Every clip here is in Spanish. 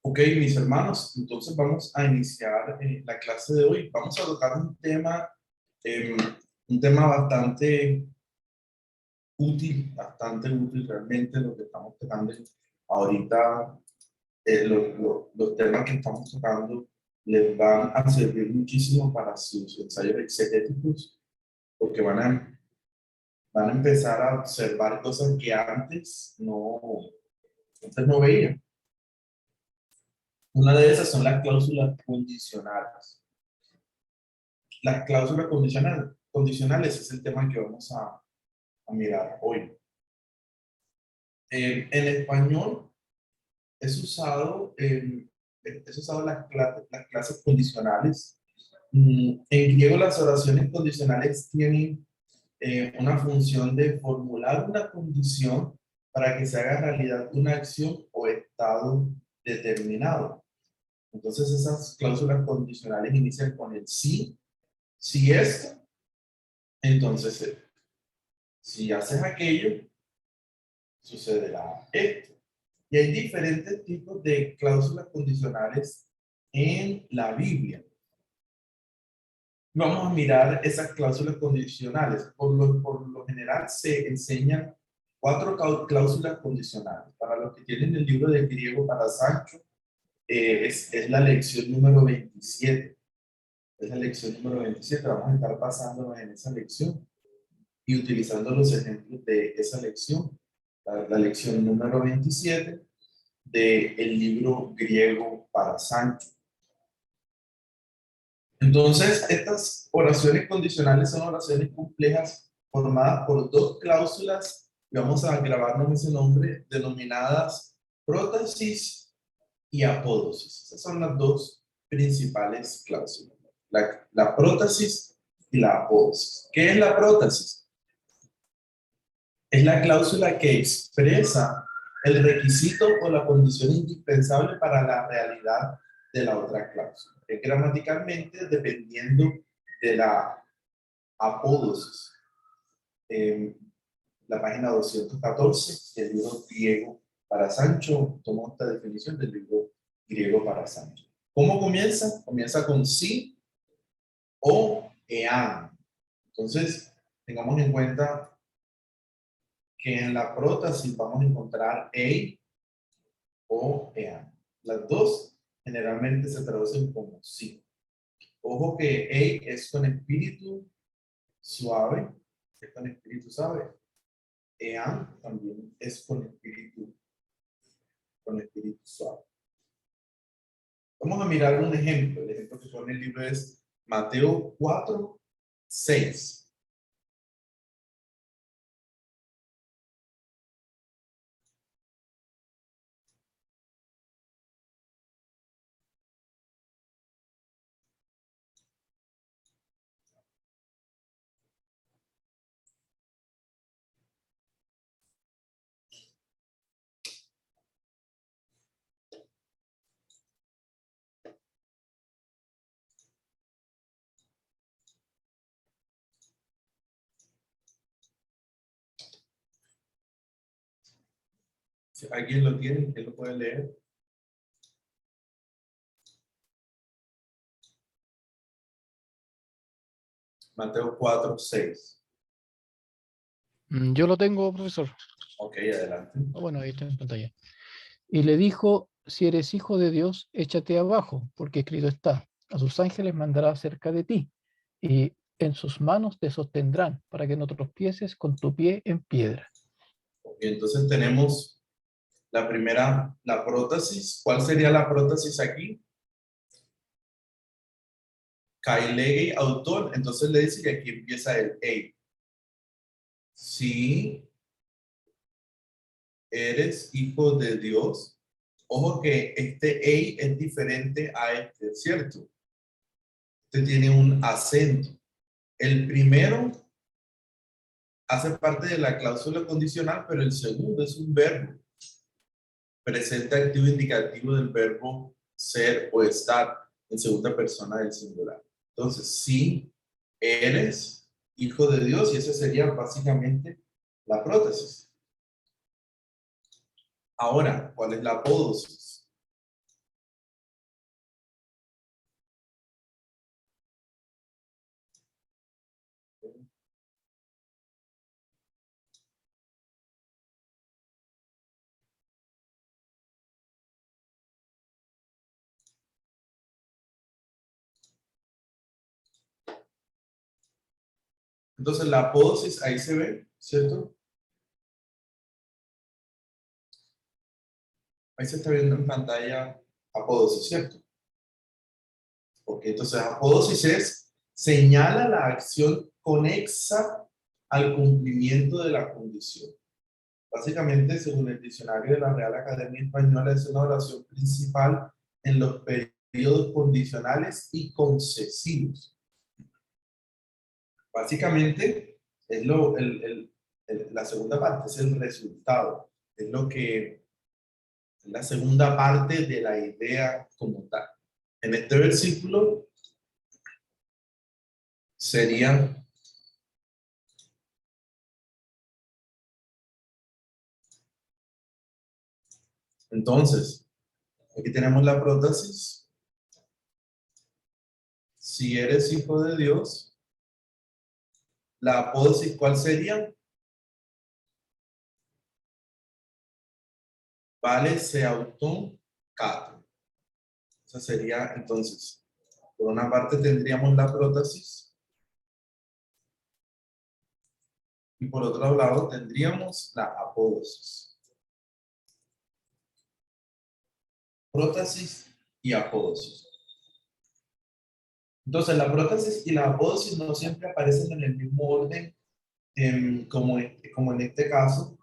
Ok, mis hermanos, entonces vamos a iniciar la clase de hoy. Vamos a tocar eh, un tema bastante útil realmente, lo que estamos tocando ahorita. Los temas que estamos tocando les van a servir muchísimo para sus ensayos exegéticos, porque van a empezar a observar cosas que antes no veían. Una de esas son las cláusulas condicionales. Las cláusulas condicionales es el tema que vamos a mirar hoy. En español es usado, las clases condicionales. En griego las oraciones condicionales tienen una función de formular una condición para que se haga realidad una acción o estado determinado. Entonces esas cláusulas condicionales inician con el sí, si esto, entonces si haces aquello, sucederá esto. Y hay diferentes tipos de cláusulas condicionales en la Biblia. Vamos a mirar esas cláusulas condicionales. Por lo general se enseñan 4 cláusulas condicionales. Para los que tienen el libro de griego para Sancho, es la lección número 27. Es la lección número 27. Vamos a estar basándonos en esa lección y utilizando los ejemplos de esa lección. La lección número 27 del libro griego para Sancho. Entonces, estas oraciones condicionales son oraciones complejas formadas por 2 cláusulas, y vamos a grabarnos ese nombre, denominadas prótesis y apódosis. Esas son las 2 principales cláusulas, la prótesis y la apódosis. ¿Qué es la prótesis? Es la cláusula que expresa el requisito o la condición indispensable para la realidad de la otra cláusula. Gramaticalmente, dependiendo de la apódosis. La página 214 del libro griego para Sancho toma esta definición del libro griego para Sancho. ¿Cómo comienza? Comienza con sí o ean. Entonces, tengamos en cuenta que en la prótesis vamos a encontrar ei o ean. Las 2 generalmente se traducen como sí. Ojo que ei es con espíritu suave, es con espíritu suave. Ean también es con espíritu suave. Vamos a mirar un ejemplo. El ejemplo que pone el libro es Mateo 4:6. Si alguien lo tiene, ¿quién lo puede leer? Mateo 4:6. Yo lo tengo, profesor. Ok, adelante. Bueno, ahí está en pantalla. Y le dijo, si eres hijo de Dios, échate abajo, porque escrito está, a sus ángeles mandará cerca de ti, y en sus manos te sostendrán, para que no tropieces con tu pie en piedra. Ok, entonces tenemos la primera, la prótesis. ¿Cuál sería la prótesis aquí? Kailegei autor. Entonces le dice que aquí empieza el ei. Si eres hijo de Dios. Ojo que este ei es diferente a este, ¿cierto? Este tiene un acento. El primero hace parte de la cláusula condicional, pero el segundo es un verbo. Presente activo indicativo del verbo ser o estar en segunda persona del singular. Entonces, si eres hijo de Dios, y esa sería básicamente la prótesis. Ahora, ¿cuál es la apódosis? Entonces la apódosis ahí se ve, ¿cierto? Ahí se está viendo en pantalla apódosis, ¿cierto? Ok, entonces apódosis señala la acción conexa al cumplimiento de la condición. Básicamente, según el diccionario de la Real Academia Española, es una oración principal en los periodos condicionales y concesivos. Básicamente, es la segunda parte, es el resultado, es lo que es la segunda parte de la idea como tal. En este versículo sería, entonces, aquí tenemos la prótesis. Si eres hijo de Dios, la apódosis, ¿cuál sería? Vale se auton cato. Esa sería, entonces, por una parte tendríamos la prótesis y por otro lado tendríamos la apódosis. Prótesis y apódosis. Entonces, la prótesis y la apódosis no siempre aparecen en el mismo orden como en este caso,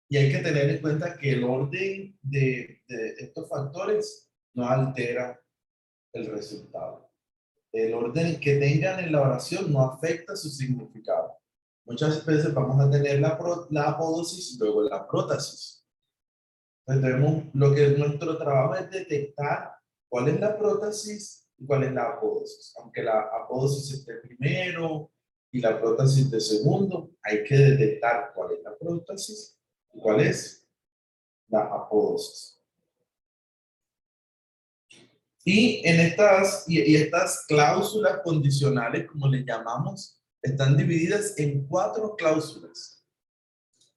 y hay que tener en cuenta que el orden de estos factores no altera el resultado. El orden que tengan en la oración no afecta su significado. Muchas veces vamos a tener la apódosis y luego la prótesis. Entonces, lo que nuestro trabajo es detectar cuál es la prótesis y cuál es la apódosis. Aunque la apódosis esté primero y la prótesis de segundo, hay que detectar cuál es la prótesis y cuál es la apódosis. Y estas cláusulas condicionales, como les llamamos, están divididas en 4 cláusulas.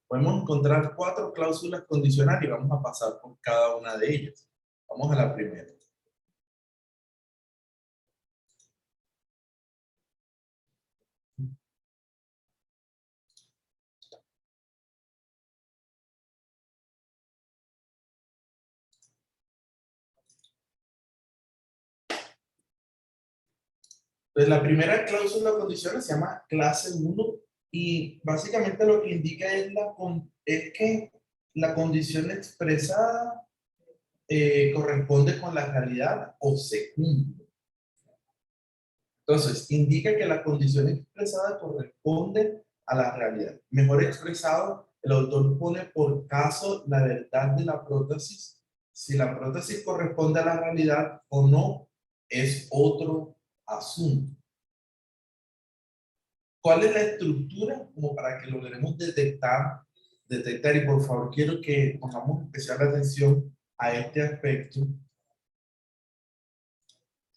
Podemos encontrar 4 cláusulas condicionales y vamos a pasar por cada una de ellas. Vamos a la primera. Entonces, la primera cláusula condicional se llama clase 1 y básicamente lo que indica es que la condición expresada corresponde con la realidad o se cumple. Entonces, indica que la condición expresada corresponde a la realidad. Mejor expresado, el autor pone por caso la verdad de la prótesis. Si la prótesis corresponde a la realidad o no, es otro asunto. ¿Cuál es la estructura? Como para que logremos detectar, y por favor quiero que pongamos especial atención a este aspecto,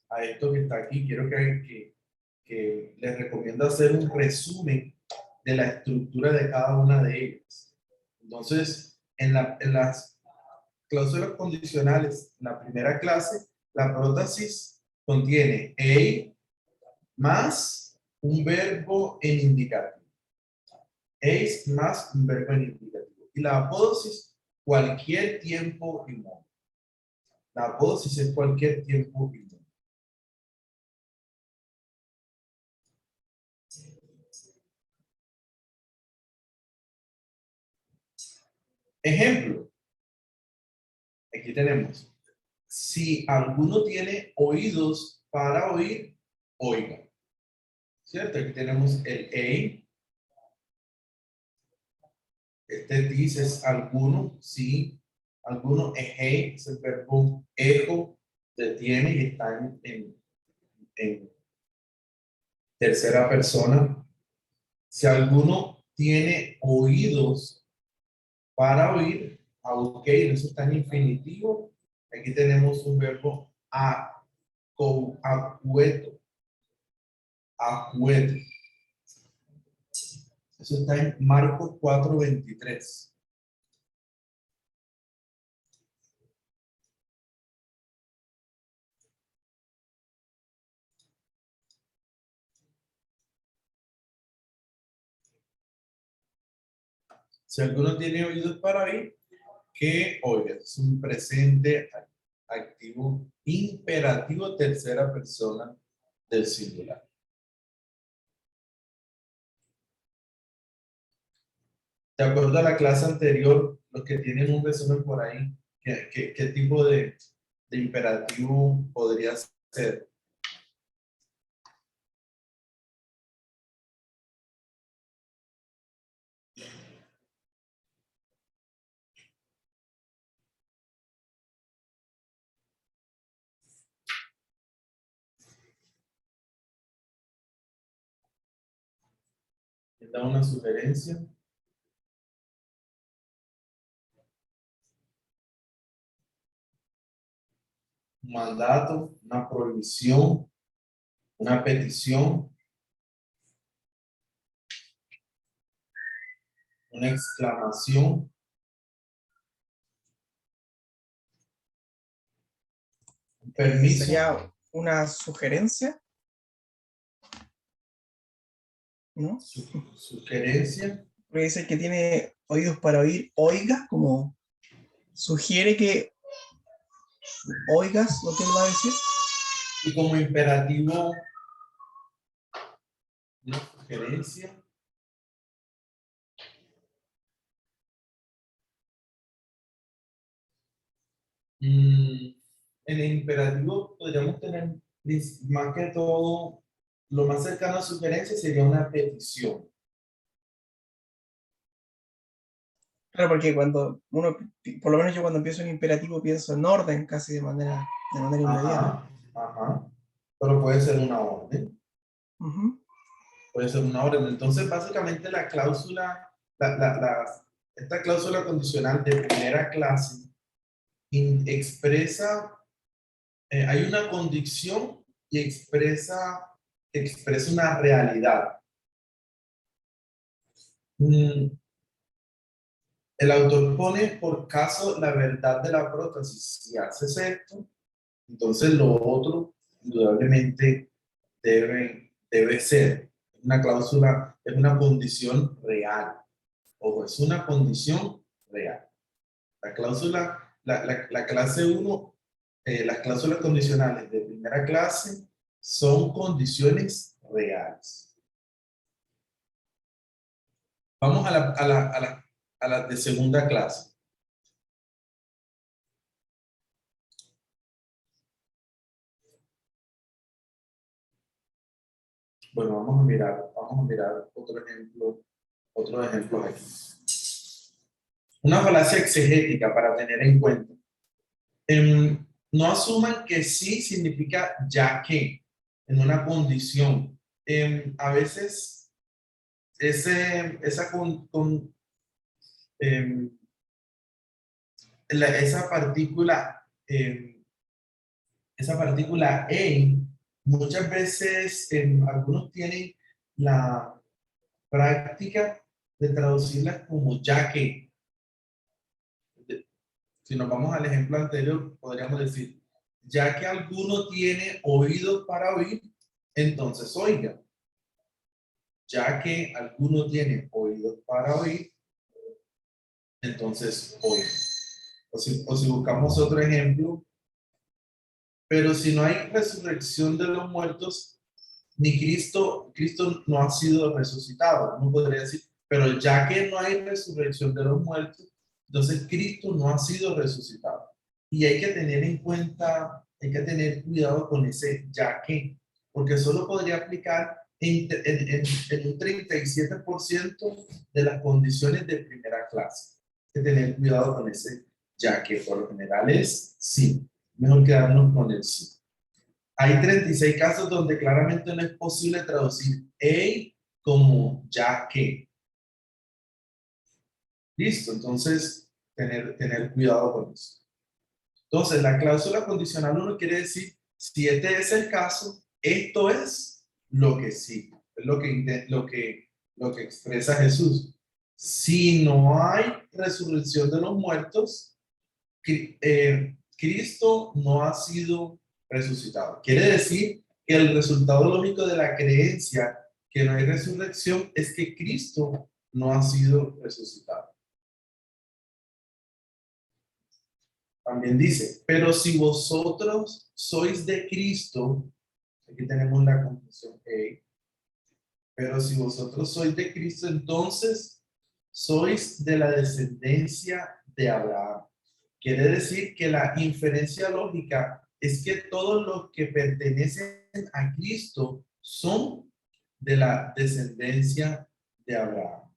a esto que está aquí. Quiero que les recomiendo hacer un resumen de la estructura de cada una de ellas. Entonces, en las cláusulas condicionales, en la primera clase, la prótesis contiene a más un verbo en indicativo. Es más un verbo en indicativo. Y la apódosis, cualquier tiempo y modo. La apódosis es cualquier tiempo y modo. Ejemplo, aquí tenemos, si alguno tiene oídos para oír, oiga. ¿Cierto? Aquí tenemos el a. Este dice es alguno, sí. Alguno, eje, es el verbo ejo, detiene y está en tercera persona. Si alguno tiene oídos para oír, ok, eso está en infinitivo. Aquí tenemos un verbo acueto. Acueto. Eso está en Marcos 4:23. Si alguno tiene oídos para oír, que oiga. Es un presente activo imperativo tercera persona del singular. De acuerdo a la clase anterior, los que tienen un resumen por ahí, ¿qué tipo de imperativo podría ser? ¿Da una sugerencia? Un mandato, una prohibición, una petición, una exclamación, un permiso, Sería una sugerencia, ¿no? sugerencia. Porque dice que tiene oídos para oír, oiga, como sugiere que oigas lo que él va a decir. Y como imperativo, una sugerencia. En el imperativo podríamos tener más que todo, lo más cercano a sugerencia sería una petición. Claro, porque cuando uno, por lo menos yo cuando empiezo en imperativo pienso en orden casi de manera inmediata. Ajá. Pero puede ser una orden. Ujú. Puede ser una orden. Entonces, básicamente la cláusula, esta cláusula condicional de primera clase expresa, hay una condición y expresa una realidad. El autor pone por caso la verdad de la prótesis. Si haces esto, entonces lo otro indudablemente debe ser. Una cláusula es una condición real. Ojo, es una condición real. La cláusula, la clase 1, las cláusulas condicionales de primera clase son condiciones reales. Vamos a la de segunda clase. Bueno, vamos a mirar otros ejemplos aquí. Una falacia exegética para tener en cuenta. No asuman que sí significa ya que en una condición. A veces esa esa partícula en, muchas veces algunos tienen la práctica de traducirlas como ya que. Si nos vamos al ejemplo anterior, podríamos decir, ya que alguno tiene oídos para oír, entonces oiga. Ya que alguno tiene oídos para oír, entonces oiga. O si buscamos otro ejemplo, pero si no hay resurrección de los muertos, ni Cristo no ha sido resucitado. Uno podría decir, pero ya que no hay resurrección de los muertos, entonces Cristo no ha sido resucitado. Y hay que tener en cuenta, hay que tener cuidado con ese ya que, porque solo podría aplicar en un 37% de las condiciones de primera clase. Hay que tener cuidado con ese ya que, por lo general es sí. Mejor quedarnos con el sí. Hay 36 casos donde claramente no es posible traducir a como ya que. Listo, entonces tener cuidado con eso. Entonces, la cláusula condicional 1 quiere decir, si este es el caso, esto es lo que sí, es lo que expresa Jesús. Si no hay resurrección de los muertos, Cristo no ha sido resucitado. Quiere decir que el resultado lógico de la creencia que no hay resurrección es que Cristo no ha sido resucitado. También dice, pero si vosotros sois de Cristo, aquí tenemos la conclusión, pero si vosotros sois de Cristo, entonces sois de la descendencia de Abraham. Quiere decir que la inferencia lógica es que todos los que pertenecen a Cristo son de la descendencia de Abraham.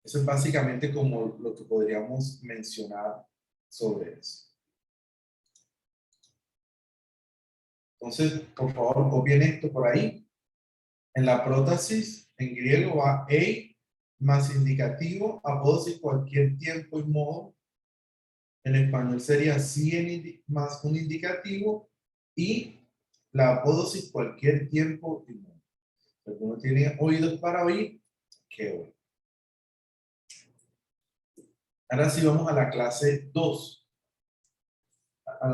Eso es básicamente como lo que podríamos mencionar sobre eso. Entonces, por favor, copien esto por ahí. En la prótesis, en griego va ei más indicativo, apódosis cualquier tiempo y modo. En español sería sí más un indicativo y la apódosis cualquier tiempo y modo. Si alguno tiene oídos para oír, que oye. Ahora sí vamos a la clase 2. A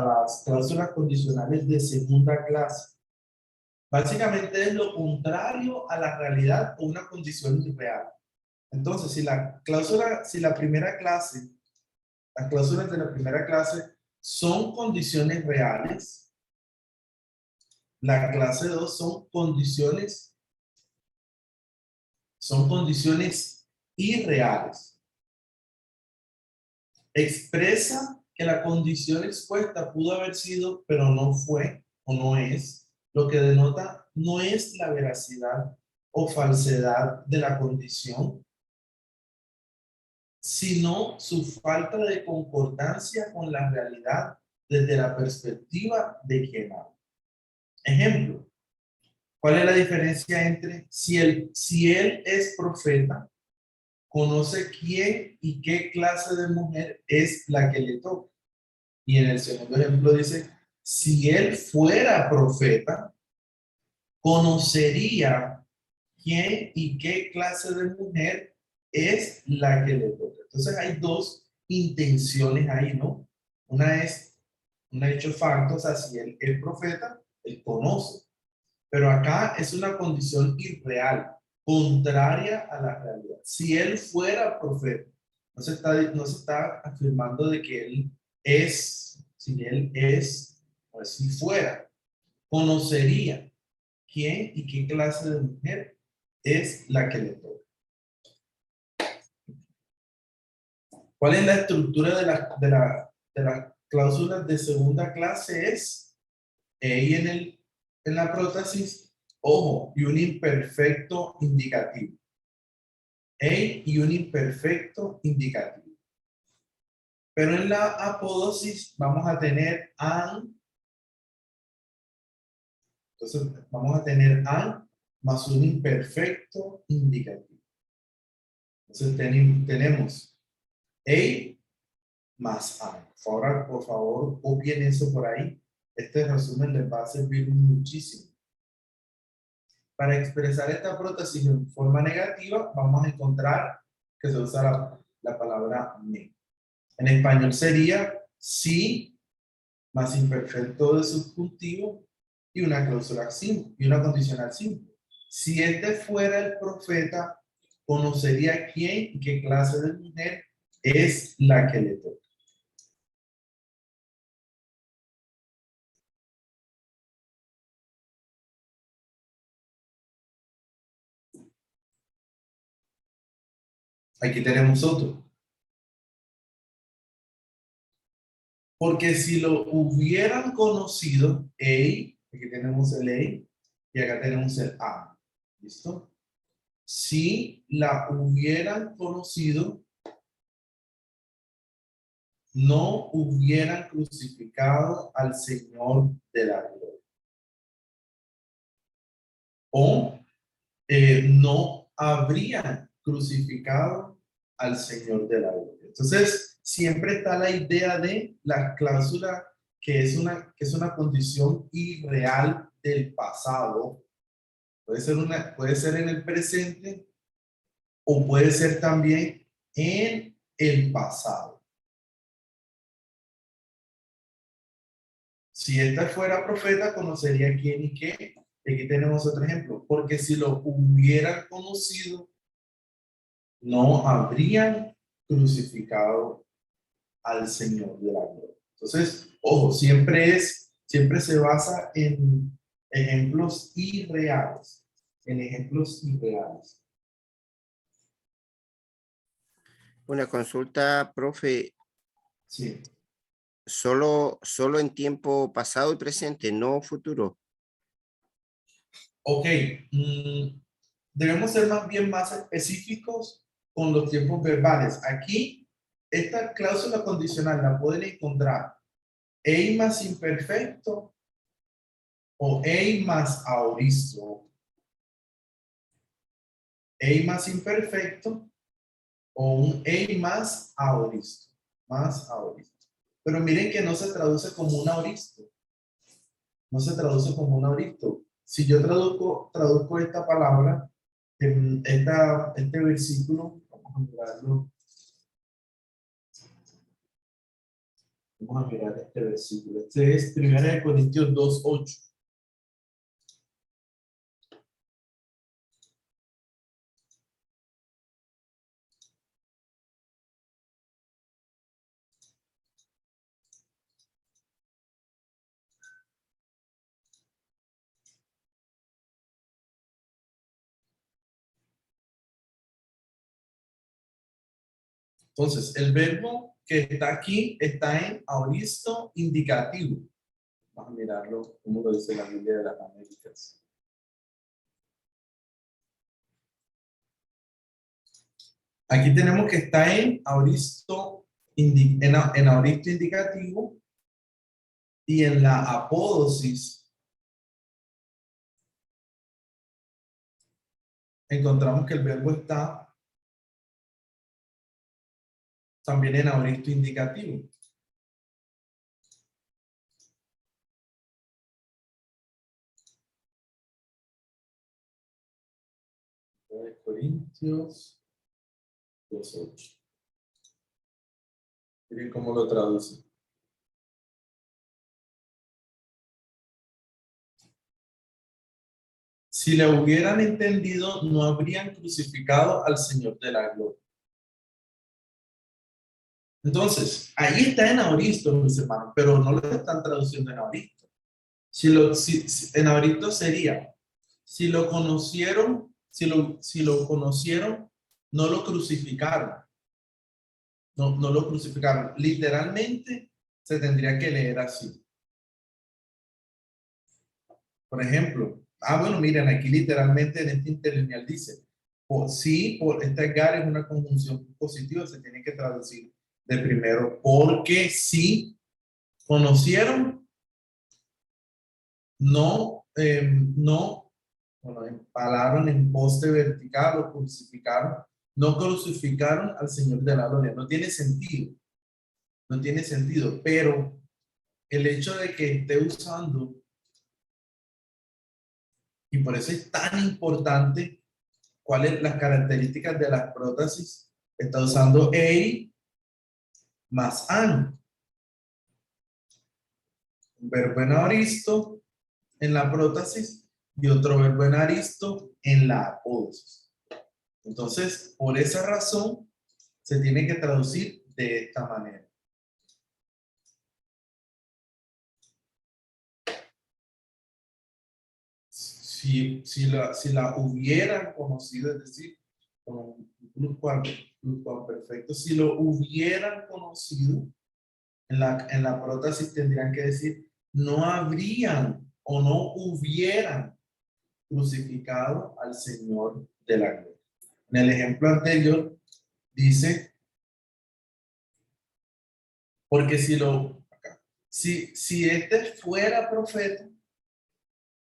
las cláusulas condicionales de segunda clase. Básicamente es lo contrario a la realidad o una condición irreal. Entonces, si la primera clase, las cláusulas de la primera clase son condiciones reales, la clase 2 son condiciones irreales. Expresa que la condición expuesta pudo haber sido, pero no fue o no es, lo que denota no es la veracidad o falsedad de la condición, sino su falta de concordancia con la realidad desde la perspectiva de quien habla. Ejemplo, ¿cuál es la diferencia entre si él es profeta, conoce quién y qué clase de mujer es la que le toca? Y en el segundo ejemplo dice, si él fuera profeta, conocería quién y qué clase de mujer es la que le toca. Entonces hay dos intenciones ahí, ¿no? Una es un hecho facto, o sea, si él es profeta, él conoce. Pero acá es una condición irreal, contraria a la realidad. Si él fuera profeta, no se está afirmando de que él es, si él es, o si fuera, conocería quién y qué clase de mujer es la que le toca. ¿Cuál es la estructura de las cláusulas de segunda clase? Es ahí en la prótesis, ojo, y un imperfecto indicativo. Y un imperfecto indicativo. Pero en la apódosis vamos a tener an. Entonces vamos a tener an más un imperfecto indicativo. Entonces tenemos más an. Por favor, copien eso por ahí. Este resumen les va a servir muchísimo. Para expresar esta prótesis en forma negativa, vamos a encontrar que se usa la palabra me. En español sería sí más imperfecto de subjuntivo y una cláusula simple y una condicional simple. Si este fuera el profeta, conocería quién y qué clase de mujer es la que le toca. Aquí tenemos otro. Porque si lo hubieran conocido, aquí tenemos el y acá tenemos el a. ¿Listo? Si la hubieran conocido, no hubieran crucificado al Señor de la gloria. O no habrían crucificado al Señor de la gloria. Entonces, siempre está la idea de la cláusula que es una condición irreal del pasado. Puede ser en el presente o puede ser también en el pasado. Si esta fuera profeta, conocería quién y qué Y aquí tenemos otro ejemplo. Porque si lo hubieran conocido, no habrían crucificado al Señor de la gloria. Entonces, ojo, siempre se basa en ejemplos irreales, en ejemplos irreales. Una consulta, profe, Sí. solo en tiempo pasado y presente, no futuro. Ok, debemos ser más específicos con los tiempos verbales. Aquí, esta cláusula condicional la pueden encontrar ei más imperfecto o ei más aoristo. Ei más imperfecto o un ei más aoristo. Más aoristo. Pero miren que no se traduce como un aoristo. No se traduce como un aoristo. Si yo traduzco esta palabra, este versículo, vamos a mirarlo. Vamos a mirar este versículo. Este es 1 Corintios 2:8. Entonces, el verbo que está aquí está en aoristo indicativo. Vamos a mirarlo, como lo dice la Biblia de las Américas. Aquí tenemos que está en aoristo, en aoristo indicativo y en la apódosis encontramos que el verbo está también en aoristo indicativo. De Corintios 2:8. Miren cómo lo traduce. Si le hubieran entendido, no habrían crucificado al Señor de la gloria. Entonces, ahí está en aoristo, mis hermanos, pero no lo están traduciendo en aoristo. En aoristo sería, si lo conocieron, si lo conocieron, no lo crucificaron. No lo crucificaron. Literalmente se tendría que leer así. Por ejemplo, bueno, miren, aquí literalmente en este interlineal dice, este gar es una conjunción positiva, se tiene que traducir de primero, porque si conocieron, bueno, empalaron en poste vertical o crucificaron, no crucificaron al Señor de la gloria. No tiene sentido, no tiene sentido, pero el hecho de que esté usando, y por eso es tan importante cuáles las características de las prótesis, está usando ei más an. Un verbo en aoristo en la prótesis y otro verbo en aoristo en la apódosis. Entonces, por esa razón, se tiene que traducir de esta manera. Si la hubieran conocido, es decir, con un pluscuamperfecto, si lo hubieran conocido, en la prótesis tendrían que decir, no habrían o no hubieran crucificado al Señor de la gloria. En el ejemplo anterior dice, porque si este fuera profeta,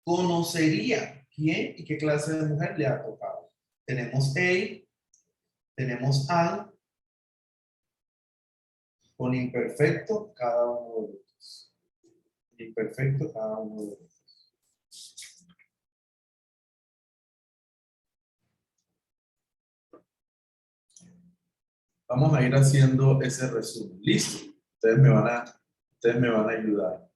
conocería quién y qué clase de mujer le ha tocado. Tenemos ei, tenemos an, con imperfecto cada uno de ellos. Imperfecto cada uno de ellos. Vamos a ir haciendo ese resumen. ¿Listo? Ustedes me van a ayudar.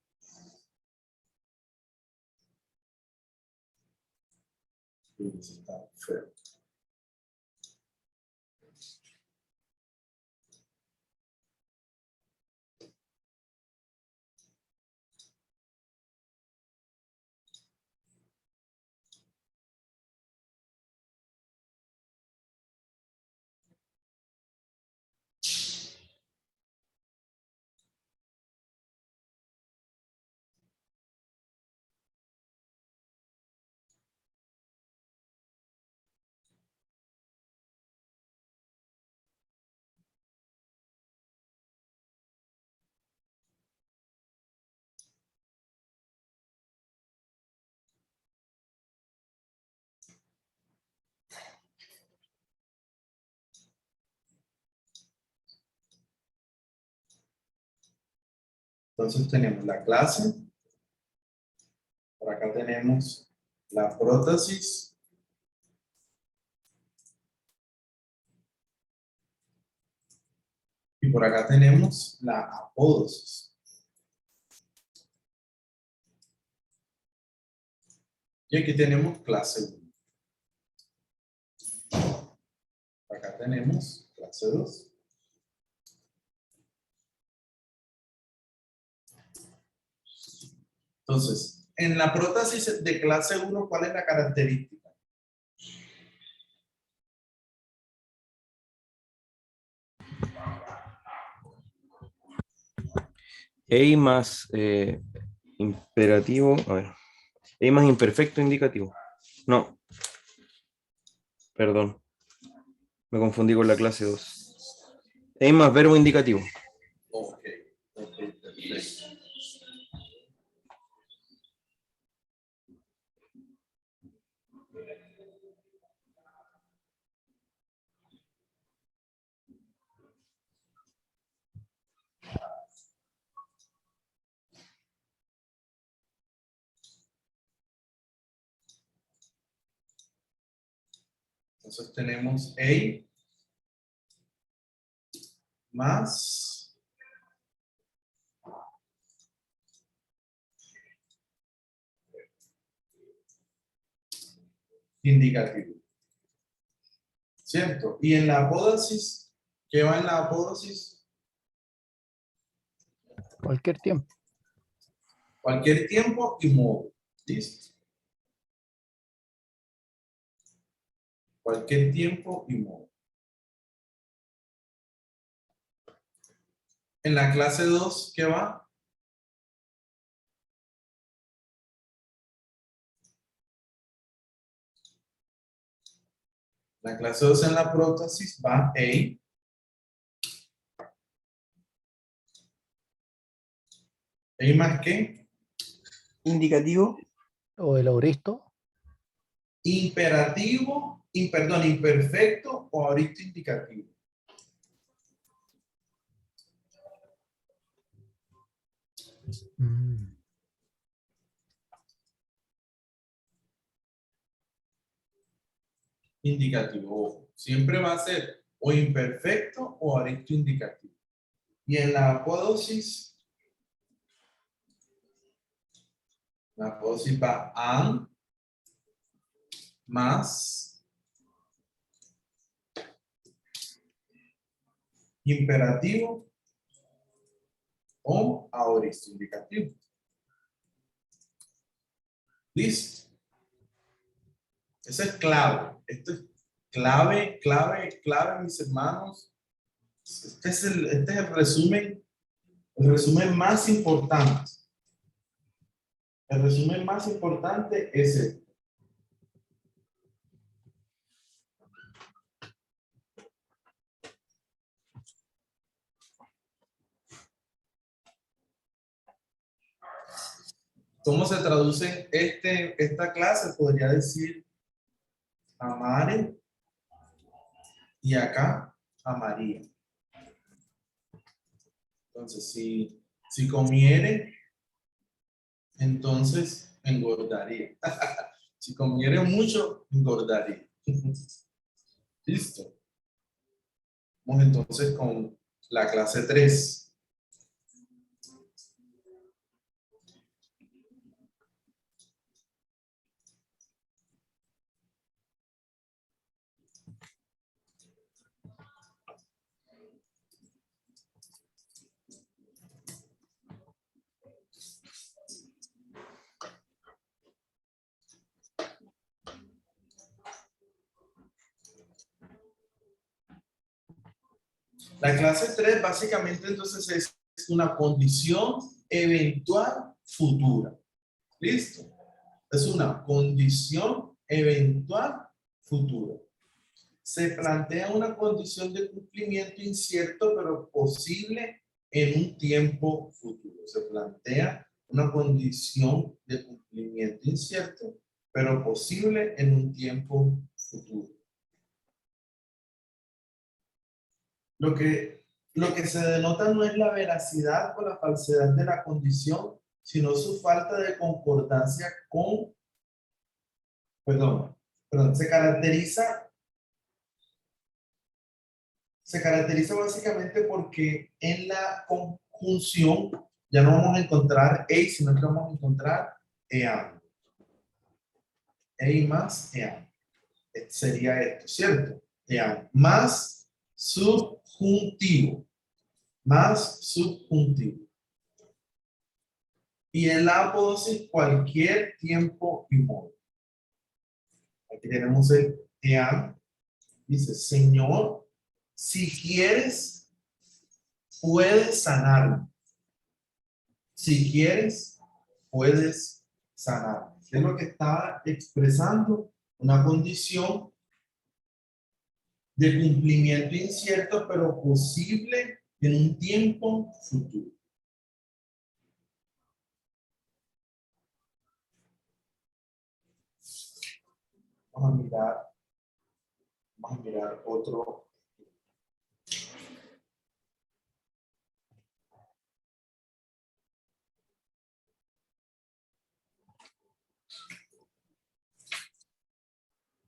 Eso está feo. Entonces tenemos la clase, por acá tenemos la prótesis, y por acá tenemos la apódosis. Y aquí tenemos clase 1. Acá tenemos clase 2. Entonces, en la prótesis de clase 1, ¿cuál es la característica? EI más imperativo, a ver, EI más imperfecto indicativo. No, perdón, me confundí con la clase 2. EI más verbo indicativo. Ok, perfecto. Entonces tenemos A más indicativo. ¿Cierto? Y en la apódosis, ¿qué va en la apódosis? Cualquier tiempo. Cualquier tiempo y modo. ¿Listo? Cualquier tiempo y modo. En la clase 2, ¿qué va? La clase 2 en la prótesis va A. ¿A más qué? Indicativo. O el auristo. Imperativo, perdón, imperfecto o auristo indicativo. Indicativo, ojo. Siempre va a ser o imperfecto o auristo indicativo. Y en la apódosis va an más imperativo o aoristo indicativo. ¿Listo? Eso es clave. Esto es clave, clave, clave, mis hermanos. Este es el resumen más importante. El resumen más importante es este. ¿Cómo se traduce esta clase? Podría decir amare y acá amaría. Entonces, si comiere, entonces engordaría. Si comiere mucho, engordaría. Listo. Vamos entonces con la clase 3. La clase 3 básicamente entonces es una condición eventual futura. ¿Listo? Es una condición eventual futura. Se plantea una condición de cumplimiento incierto, pero posible en un tiempo futuro. Se plantea una condición de cumplimiento incierto, pero posible en un tiempo futuro. Lo que se denota no es la veracidad o la falsedad de la condición, sino su falta de concordancia con, perdón, se caracteriza básicamente porque en la conjunción ya no vamos a encontrar EI, sino que vamos a encontrar EAN. EI más EAN. Sería esto, ¿cierto? EAN más subjuntivo. Más subjuntivo. Y en la apodosis cualquier tiempo y modo. Aquí tenemos el EAN. Dice, Señor, si quieres, puedes sanarme. Si quieres, puedes sanarme. ¿Qué es lo que está expresando? Una condición de cumplimiento incierto, pero posible en un tiempo futuro. Vamos a mirar otro.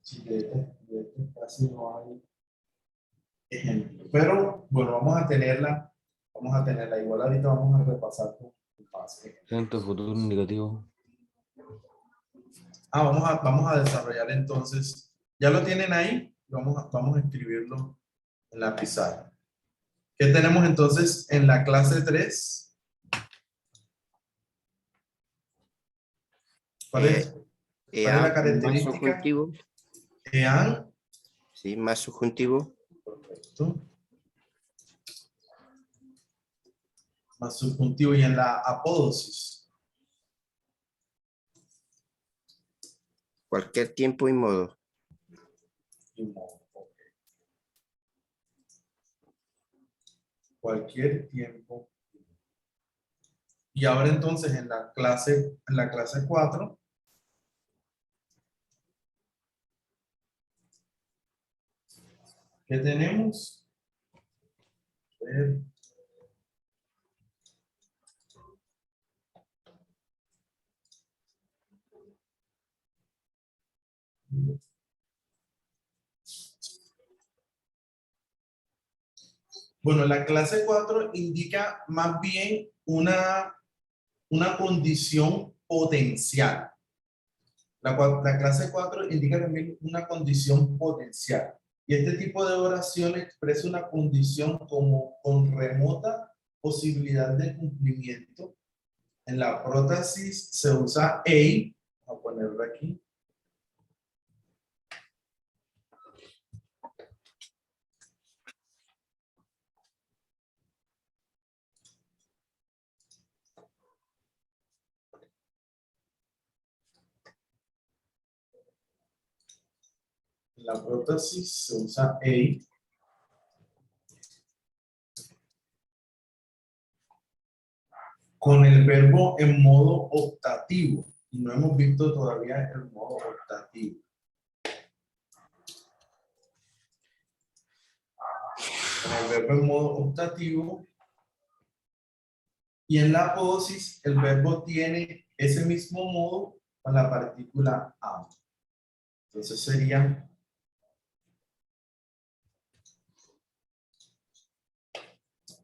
Sí, de este casi no hay ejemplo. Pero bueno, vamos a tenerla. Igual ahorita vamos a repasar con más. Presente, futuro, indicativo. Vamos a desarrollar entonces. ¿Ya lo tienen ahí? Vamos a escribirlo en la pizarra. ¿Qué tenemos entonces en la clase 3? ¿Cuál es la característica? Más subjuntivo. EAN. Sí, más subjuntivo. Perfecto. Más subjuntivo. Y en la apódosis. Cualquier tiempo y modo. Y modo. Okay. Cualquier tiempo. Y ahora entonces en la clase 4. ¿Qué tenemos? A ver. Bueno, la clase 4 indica más bien una condición potencial. La clase 4 indica también una condición potencial. Y este tipo de oración expresa una condición como con remota posibilidad de cumplimiento. En la prótesis se usa EI. Vamos a ponerlo aquí. En la prótesis se usa EI. Con el verbo en modo optativo. Y no hemos visto todavía el modo optativo. Con el verbo en modo optativo. Y en la apódosis el verbo tiene ese mismo modo con la partícula am. Entonces sería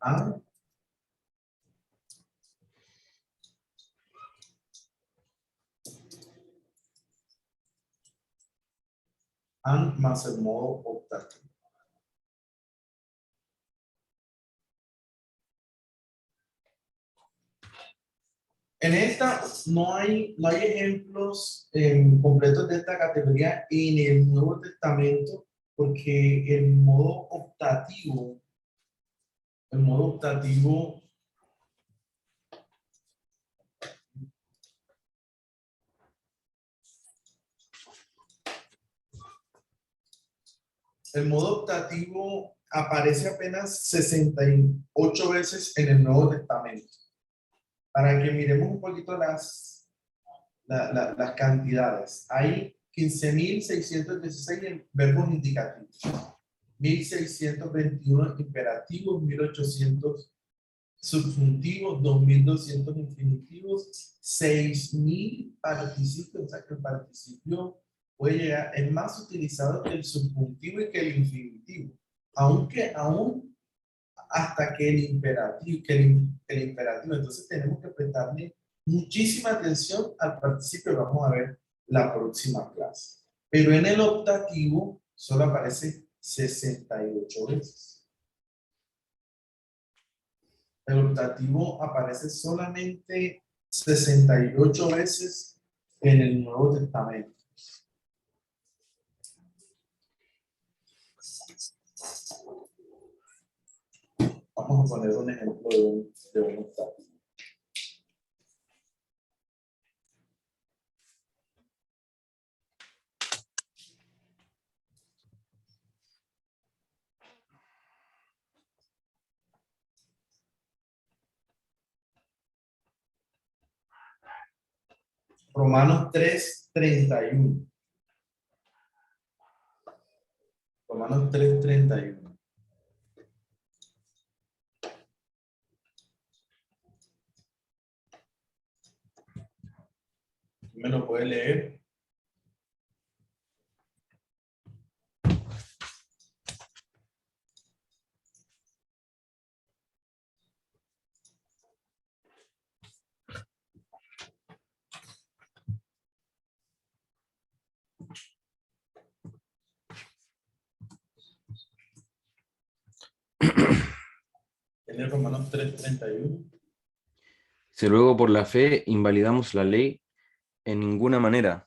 am más el modo optativo. En esta no hay ejemplos completos de esta categoría en el Nuevo Testamento, porque el modo optativo El modo optativo aparece apenas 68 veces en el Nuevo Testamento. Para que miremos un poquito las cantidades. Hay 15.616 verbos indicativos, 1.621 imperativos, 1.800 subjuntivos, 2.200 infinitivos, 6.000 participios, o sea que el participio puede llegar, es más utilizado que el subjuntivo y que el infinitivo, aunque aún hasta que el imperativo, el imperativo. Entonces tenemos que prestarle muchísima atención al participio que vamos a ver la próxima clase. Pero en el optativo solo aparece 68 veces. El optativo aparece solamente 68 veces en el Nuevo Testamento. Vamos a poner un ejemplo de un optativo. Romanos 3:31. Romanos 3:31. ¿Me lo puede leer? En Romanos 3:31. Si luego por la fe invalidamos la ley en ninguna manera,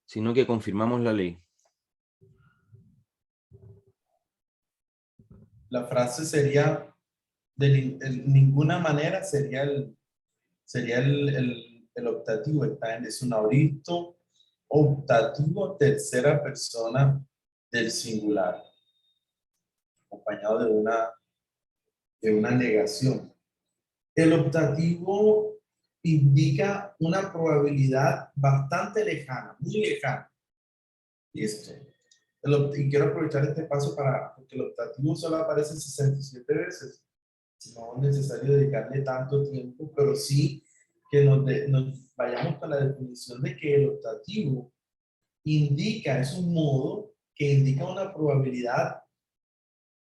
sino que confirmamos la ley. La frase sería, de ninguna manera sería el optativo. Es un auristo optativo, tercera persona del singular, acompañado de una negación. El optativo indica una probabilidad bastante lejana, muy lejana. ¿Listo? Y quiero aprovechar este paso porque el optativo solo aparece 67 veces. No es necesario dedicarle tanto tiempo, pero sí que nos vayamos con la definición de que el optativo es un modo que indica una probabilidad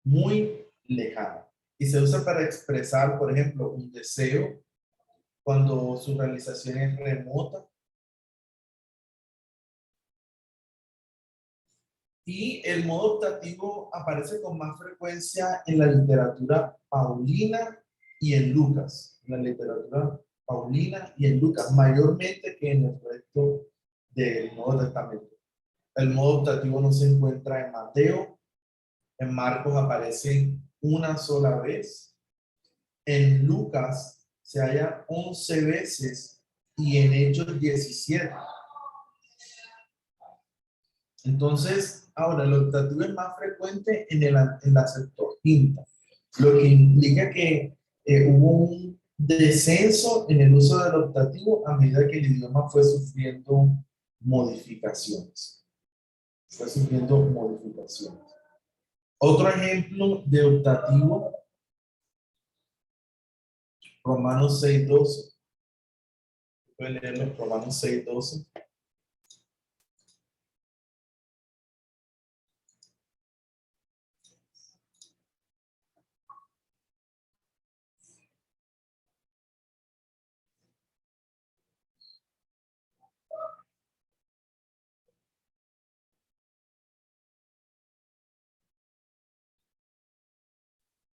muy lejana. Y se usa para expresar, por ejemplo, un deseo cuando su realización es remota. Y el modo optativo aparece con más frecuencia en la literatura paulina y en Lucas. En la literatura paulina y en Lucas, mayormente que en el resto del Nuevo Testamento. El modo optativo no se encuentra en Mateo. En Marcos aparece una sola vez. En Lucas se halla 11 veces y en Hechos 17. Entonces, ahora el optativo es más frecuente en la Septuaginta, lo que implica que hubo un descenso en el uso del optativo a medida que el idioma fue sufriendo modificaciones. Otro ejemplo de optativo, Romanos 6:12. Pueden leerlo, Romanos 6:12.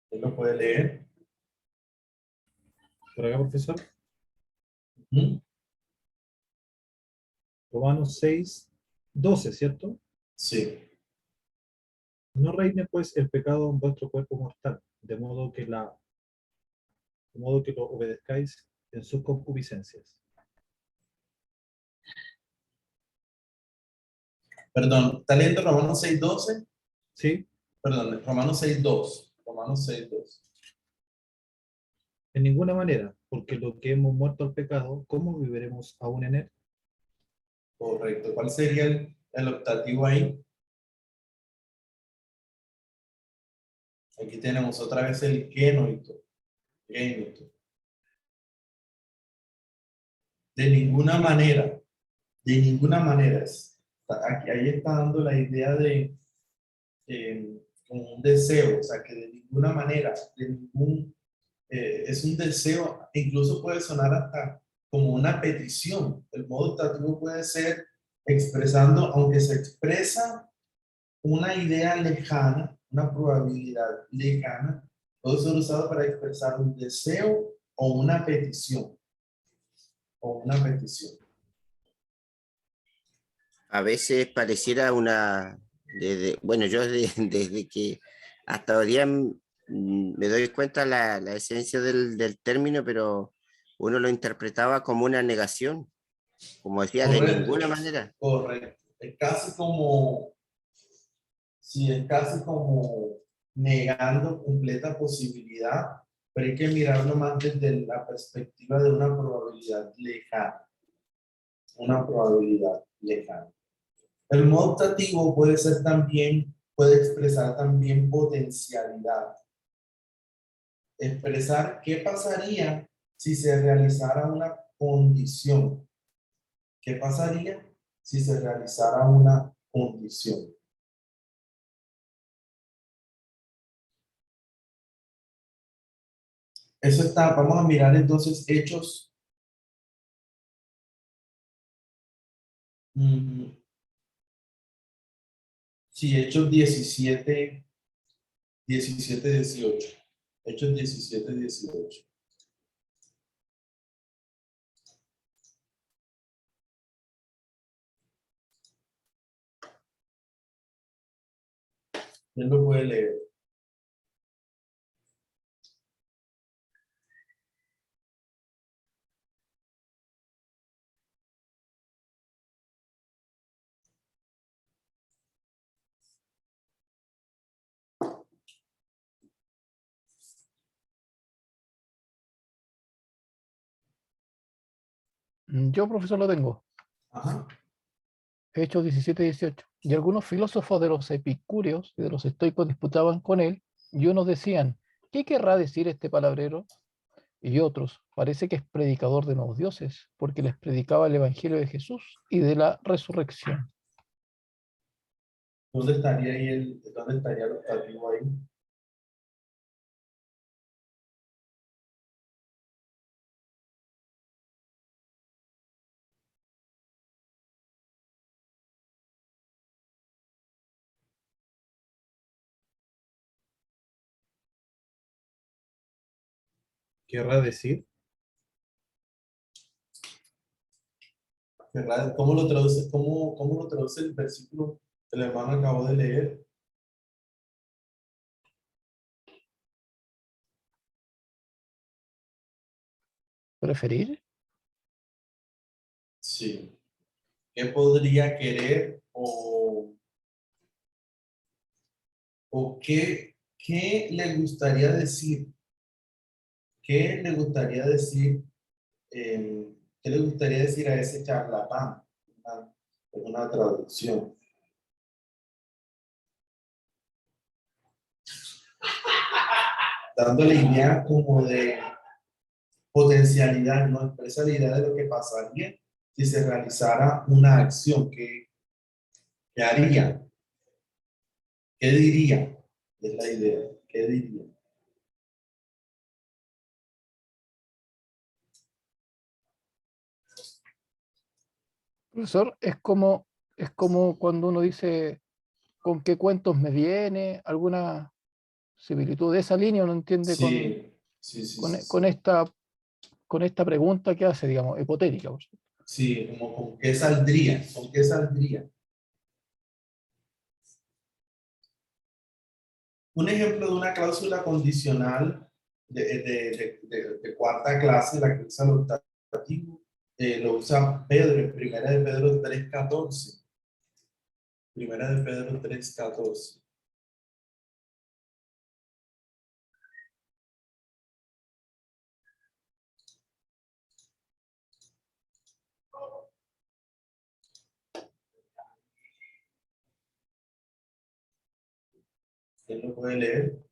¿Usted lo puede leer? Por acá, profesor. ¿Mm? Romanos 6:12, ¿cierto? Sí. No reine pues el pecado en vuestro cuerpo mortal, de modo que lo obedezcáis en sus concupiscencias. Perdón, ¿está leyendo Romanos 6:12? ¿Sí? Perdón, Romanos 6:2. Romanos 6:2. En ninguna manera, porque lo que hemos muerto al pecado, ¿cómo viviremos aún en él? Correcto. ¿Cuál sería el optativo ahí? Aquí tenemos otra vez el génoito. Génoito. De ninguna manera. De ninguna manera. Aquí, ahí está dando la idea de como un deseo. O sea, que de ninguna manera, de ningún, es un deseo, incluso puede sonar hasta como una petición. El modo optativo puede ser expresando, aunque se expresa una idea lejana, una probabilidad lejana, puede ser usado para expresar un deseo o una petición. O una petición. A veces pareciera bueno, yo desde que hasta hoy día me doy cuenta la esencia del término, pero uno lo interpretaba como una negación, como decía, de Correcto. ninguna manera. Correcto. Es casi como, sí, es casi como negando completa posibilidad, pero hay que mirarlo más desde la perspectiva de una probabilidad lejana. Una probabilidad lejana. El modo optativo puede ser también, puede expresar también potencialidad. Expresar qué pasaría si se realizara una condición. ¿Qué pasaría si se realizara una condición? Eso está, vamos a mirar entonces Hechos. Sí, Hechos 17, 18. Hechos 17, 18. ¿Quién lo puede leer? Yo, profesor, lo tengo. Ajá. Hechos 17, 18. Y algunos filósofos de los epicúreos y de los estoicos disputaban con él, y unos decían, ¿qué querrá decir este palabrero? Y otros, parece que es predicador de nuevos dioses, porque les predicaba el evangelio de Jesús y de la resurrección. ¿Dónde estaría ahí dónde estaría el optativo ahí? ¿Querrá decir? ¿Verdad? ¿Cómo lo traduce, cómo lo traduce el versículo que el hermano acabó de leer? ¿Preferir? Sí. ¿Qué podría querer o qué le gustaría decir? ¿Qué le gustaría decir? ¿Qué le gustaría decir a ese charlatán? Una traducción. Dando la idea como de potencialidad, ¿no? Expresa la idea de lo que pasaría si se realizara una acción. ¿Qué haría? ¿Qué diría? Es la idea. ¿Qué diría? Profesor, es como cuando uno dice, ¿con qué cuentos me viene? ¿Alguna similitud de esa línea? Uno entiende Sí, sí, sí, sí, con sí. esta pregunta que hace, digamos, hipotética. Por cierto. Sí, como con qué saldría, con qué saldría. Un ejemplo de una cláusula condicional de cuarta clase, la que usa el optativo, lo usa Pedro en Primera de Pedro 3:14. Primera de Pedro 3:14. ¿Quién lo puede leer?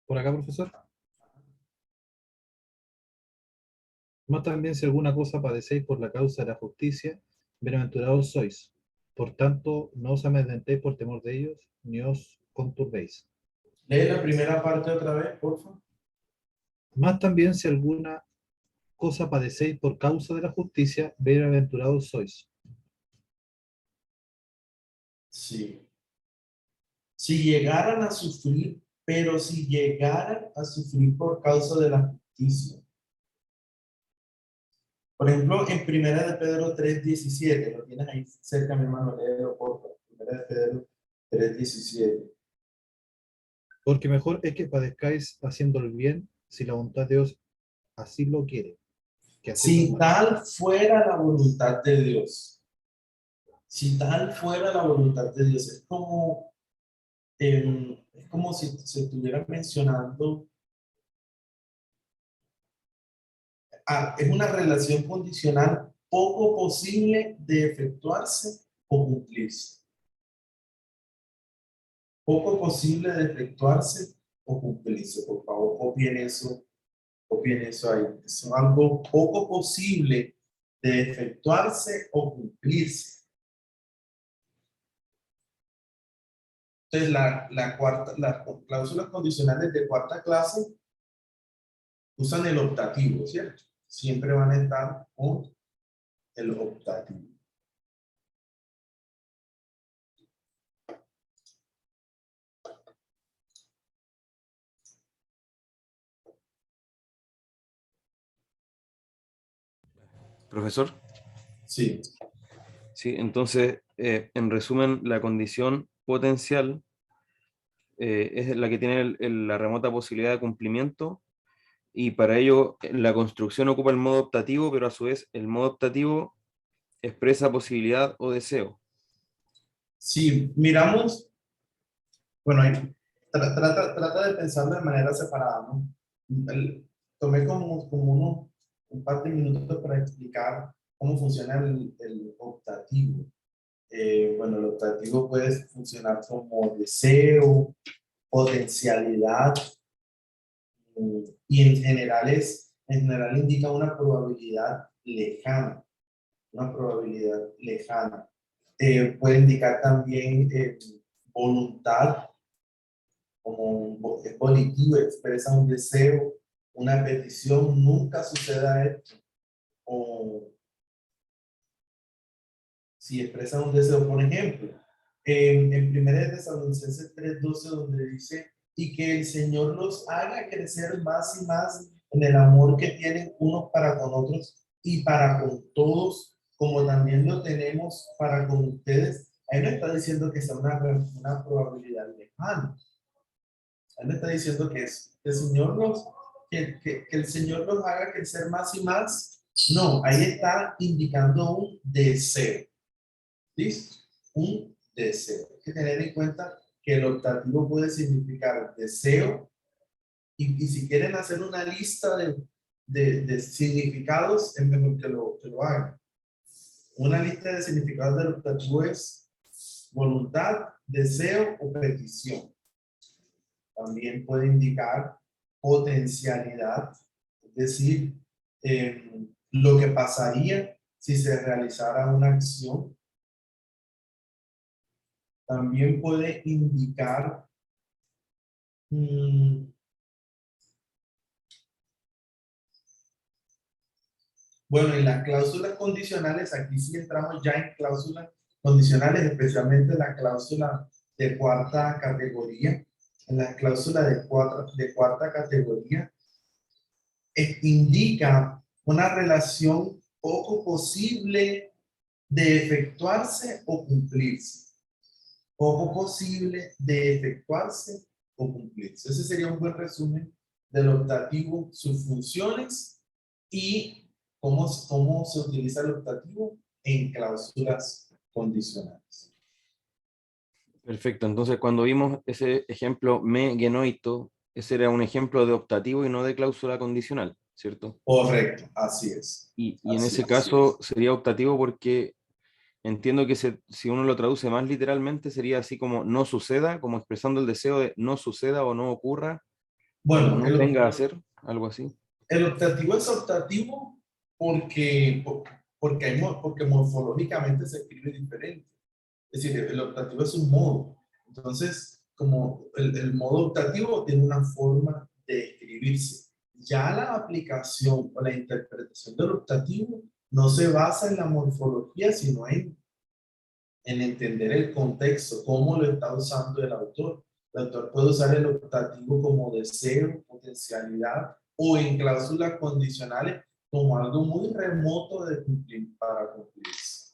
Por acá, profesor. Más también si alguna cosa padecéis por la causa de la justicia, bienaventurados sois. Por tanto, no os amedrentéis por temor de ellos, ni os conturbéis. Lee la primera parte otra vez, por favor. Más también si alguna cosa padecéis por causa de la justicia, bienaventurados sois. Sí. Si llegaran a sufrir, pero si llegaran a sufrir por causa de la justicia. Por ejemplo, en Primera de Pedro 3:17, lo tienes ahí cerca, mi hermano, léelo, por favor. Primera de Pedro 3:17. Porque mejor es que padezcáis haciendo el bien, si la voluntad de Dios así lo quiere, que haciendo el Si mal. tal fuera la voluntad de Dios, si tal fuera la voluntad de Dios, es como si se estuviera mencionando, es una relación condicional poco posible de efectuarse o cumplirse. Poco posible de efectuarse o cumplirse. Por favor, copien eso ahí. Es algo poco posible de efectuarse o cumplirse. Entonces, las cláusulas condicionales de cuarta clase usan el optativo, ¿cierto? Siempre van a estar con el optativo. Profesor, Sí, sí, entonces, en resumen, la condición potencial es la que tiene la remota posibilidad de cumplimiento, y para ello la construcción ocupa el modo optativo, pero a su vez el modo optativo expresa posibilidad o deseo. sí, miramos, bueno, trata de pensarlo de manera separada, ¿no? Tomé como un par de minutos para explicar cómo funciona el optativo. Bueno, el optativo puede funcionar como deseo, potencialidad, y en general indica una probabilidad lejana, una probabilidad lejana. Puede indicar también voluntad, como es volitivo, expresa un deseo, una petición, nunca suceda esto, o si expresa un deseo, por ejemplo, en 1 Tesalonicenses 3:12, donde dice, y que el Señor los haga crecer más y más en el amor que tienen unos para con otros y para con todos, como también lo tenemos para con ustedes. Ahí no está diciendo que sea una probabilidad lejana. Ahí no está diciendo que que el Señor los haga crecer más y más. No, ahí está indicando un deseo. ¿Listo? Un deseo. Hay que tener en cuenta que el optativo puede significar deseo, y si quieren hacer una lista de significados, es mejor que lo hagan. Una lista de significados del optativo es voluntad, deseo o petición. También puede indicar potencialidad, es decir, lo que pasaría si se realizara una acción. También puede indicar bueno, en las cláusulas condicionales, aquí sí entramos ya en cláusulas condicionales, especialmente la cláusula de cuarta categoría. En la cláusula de cuarta categoría indica una relación poco posible de efectuarse o cumplirse. Poco posible de efectuarse o cumplirse. Ese sería un buen resumen del optativo, sus funciones y cómo se utiliza el optativo en cláusulas condicionales. Perfecto, entonces cuando vimos ese ejemplo me genoito, ese era un ejemplo de optativo y no de cláusula condicional, ¿cierto? Correcto, así es. Y en Así ese es. caso sería optativo porque entiendo que si uno lo traduce más literalmente sería así como no suceda, como expresando el deseo de no suceda o no ocurra, o Bueno, no venga a ser, algo así. el optativo es optativo porque morfológicamente se escribe diferente. Es decir, el optativo es un modo. Entonces, como el modo optativo tiene una forma de escribirse. Ya la aplicación o la interpretación del optativo no se basa en la morfología, sino en entender el contexto, cómo lo está usando el autor. El autor puede usar el optativo como deseo, potencialidad o en cláusulas condicionales como algo muy remoto de cumplir, para cumplirse.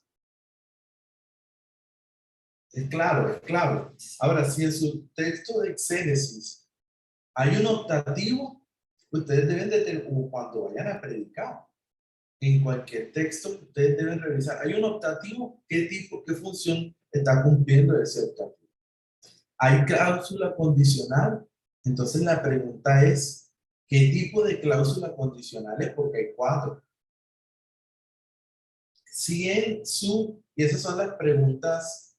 Es claro, es claro. Ahora, si en su texto de exégesis hay un optativo, ustedes deben de tener, o cuando vayan a predicar, en cualquier texto que ustedes deben revisar, hay un optativo, ¿qué tipo, qué función está cumpliendo ese optativo? Hay cláusula condicional, entonces la pregunta es, ¿qué tipo de cláusula condicional es? Porque hay 4. Si en su, y esas son las preguntas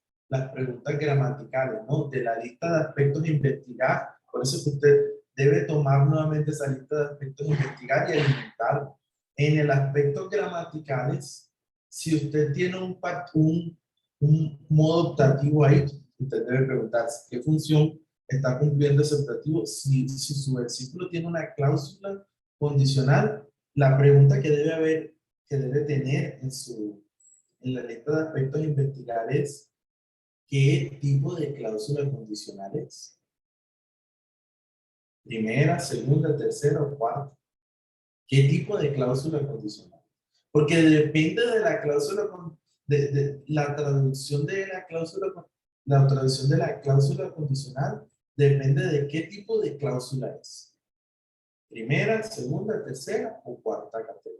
gramaticales, ¿no? De la lista de aspectos a investigar, por eso que usted debe tomar nuevamente esa lista de aspectos a investigar y alimentar. En el aspecto gramaticales, si usted tiene un modo optativo ahí, usted debe preguntarse qué función está cumpliendo ese optativo. Si su versículo tiene una cláusula condicional, la pregunta que debe tener en la lista de aspectos a investigar es qué tipo de cláusula condicional es. Primera, segunda, tercera o cuarta. ¿Qué tipo de cláusula condicional? Porque depende de la cláusula, de la traducción de la traducción de la cláusula condicional, depende de qué tipo de cláusula es. Primera, segunda, tercera o cuarta categoría.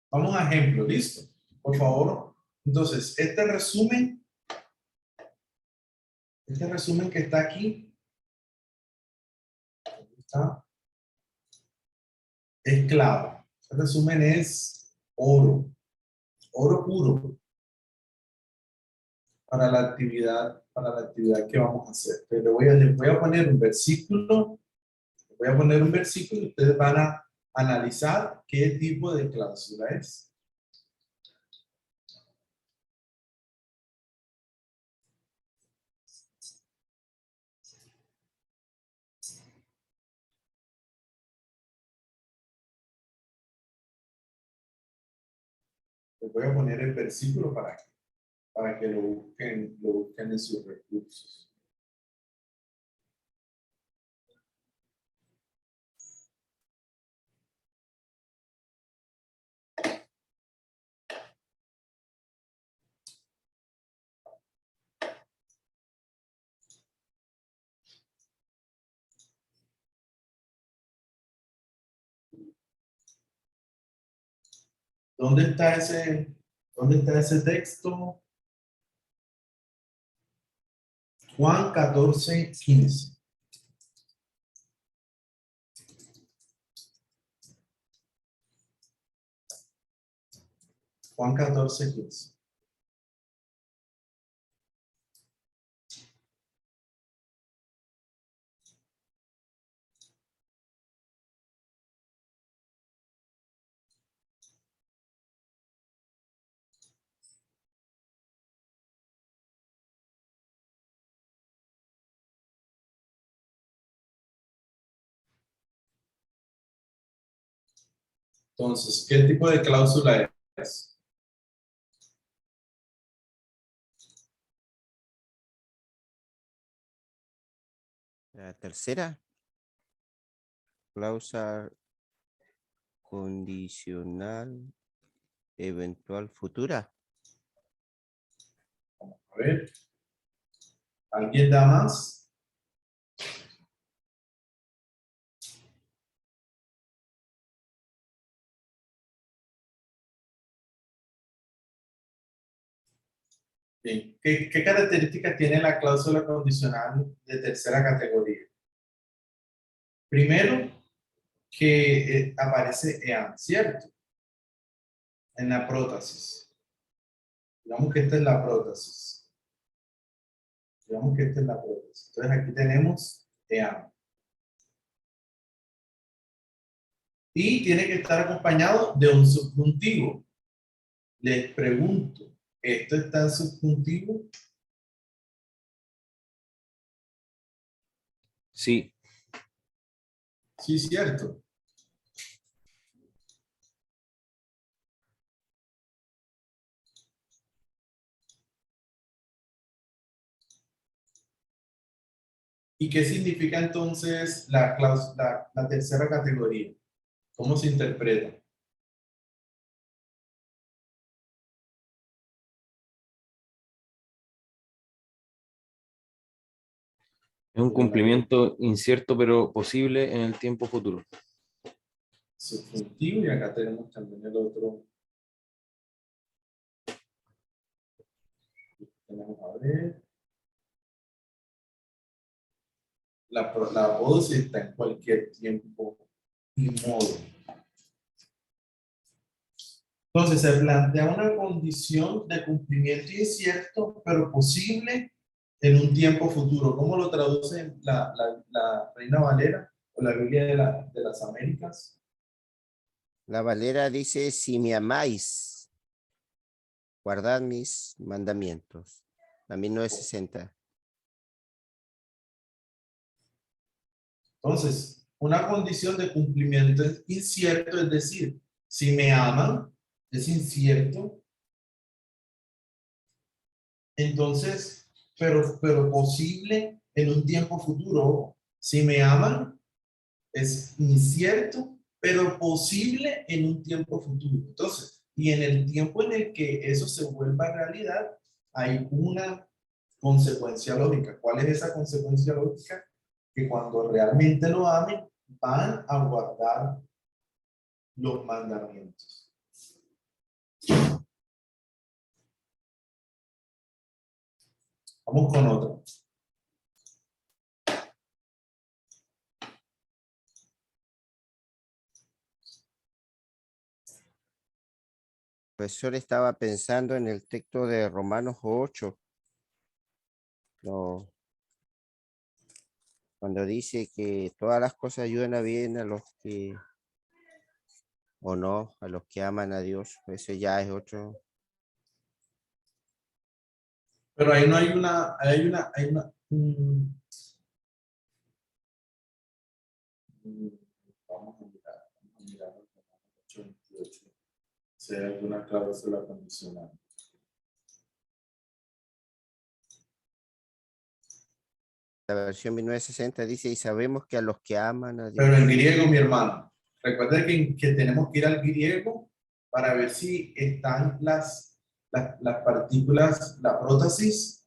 Vamos a ejemplo, ¿listo? Por favor. Entonces, este resumen que está aquí, ¿está? Es clave. Este resumen es oro puro para la actividad que vamos a hacer. Pero les voy a poner un versículo, y ustedes van a analizar qué tipo de cláusula es. Les voy a poner el versículo para que lo busquen en sus recursos. ¿Dónde está ese texto? Juan 14:15. Juan 14:15. Entonces, ¿qué tipo de cláusula es? La tercera, cláusula condicional eventual futura. A ver. ¿Alguien da más? Bien. ¿Qué características tiene la cláusula condicional de tercera categoría? Primero, que aparece EAN, ¿cierto? En la prótesis. Digamos que esta es la prótesis. Digamos que esta es la prótesis. Entonces aquí tenemos EAN. Y tiene que estar acompañado de un subjuntivo. Les pregunto, ¿esto está en subjuntivo? Sí, Sí, cierto. ¿Y qué significa entonces la tercera categoría? ¿Cómo se interpreta? es un cumplimiento incierto pero posible en el tiempo futuro. Subjuntivo, y acá tenemos también el otro. Tenemos, a ver. La apodosis está en cualquier tiempo y modo. Entonces se plantea una condición de cumplimiento incierto, pero posible en un tiempo futuro. ¿Cómo lo traduce la Reina Valera o la Biblia de las Américas? La Valera dice, si me amáis, guardad mis mandamientos. La 1960. Entonces, una condición de cumplimiento incierto, es decir, si me aman, es incierto. Entonces, pero posible en un tiempo futuro. Si me aman, es incierto, pero posible en un tiempo futuro. Entonces, y en el tiempo en el que eso se vuelva realidad, hay una consecuencia lógica. ¿Cuál es esa consecuencia lógica? Que cuando realmente lo amen, van a guardar los mandamientos. Vamos con otro. El profesor estaba pensando en el texto de Romanos 8. No, cuando dice que todas las cosas ayudan a bien a los que, o no, a los que aman a Dios. Eso ya es otro. Pero ahí no hay vamos a mirar el 8:28. Si hay alguna cláusula condicional. La versión 1960 dice, y sabemos que a los que aman a Dios. Pero en griego, mi hermano, recuerda que tenemos que ir al griego para ver si están las partículas, la prótesis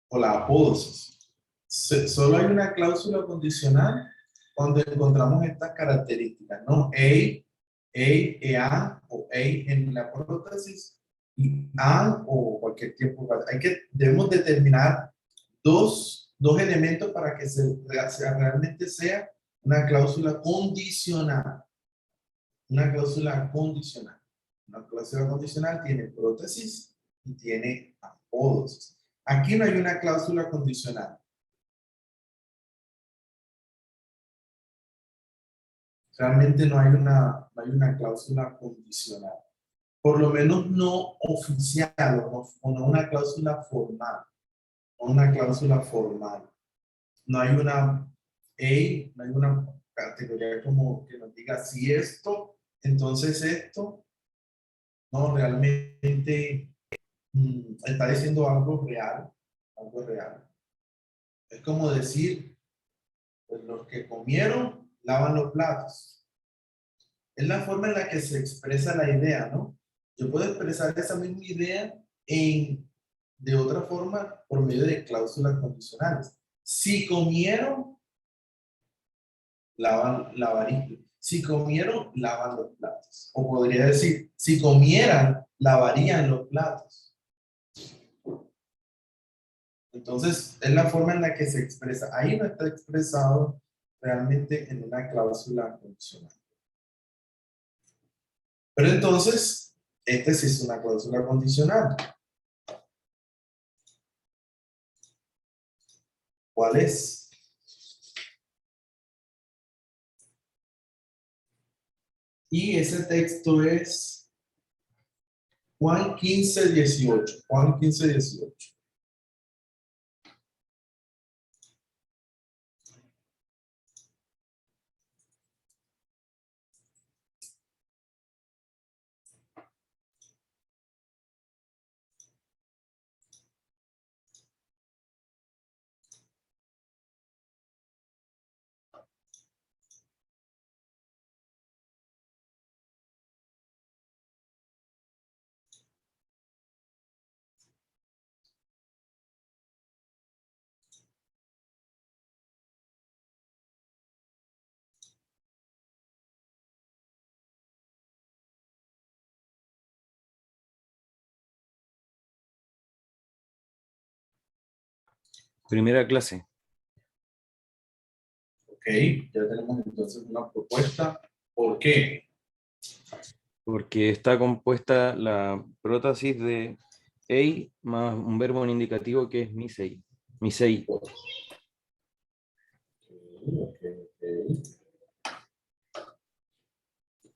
o la apódosis. Solo hay una cláusula condicional cuando encontramos estas características, ¿no? EAN o en la prótesis y AN o cualquier tiempo. Debemos determinar dos elementos para que realmente sea una cláusula condicional. Una cláusula condicional. Una cláusula condicional tiene prótesis y tiene apódosis. Aquí no hay una cláusula condicional. Realmente no hay una cláusula condicional. Por lo menos no oficial o no una cláusula formal. No una cláusula formal. No hay una categoría como que nos diga si esto Entonces esto, no, realmente está diciendo algo real, algo real. Es como decir, pues los que comieron lavan los platos. Es la forma en la que se expresa la idea, ¿no? Yo puedo expresar esa misma idea de otra forma por medio de cláusulas condicionales. Si comieron, lavarían. Si comieron, lavan los platos. O podría decir, si comieran, lavarían los platos. Entonces, es la forma en la que se expresa. Ahí no está expresado realmente en una cláusula condicional. Pero entonces, este sí es una cláusula condicional. ¿Cuál es? Y ese texto es Juan 15:18. Juan 15:18. Primera clase. Ok, ya tenemos entonces una propuesta. ¿Por qué? Porque está compuesta la prótesis de ei más un verbo en indicativo que es misei. Misei. Ok.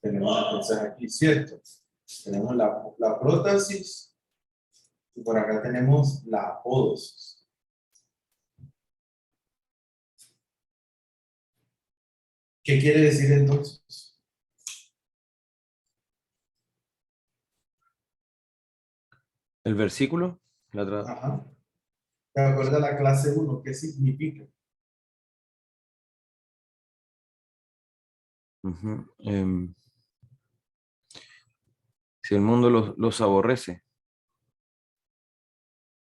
Tenemos entonces aquí, ¿cierto? Tenemos la prótesis y por acá tenemos la apódosis. ¿Qué quiere decir entonces? El versículo, Ajá. ¿Te acuerdas la clase 1? ¿Qué significa? ujú, si el mundo los aborrece.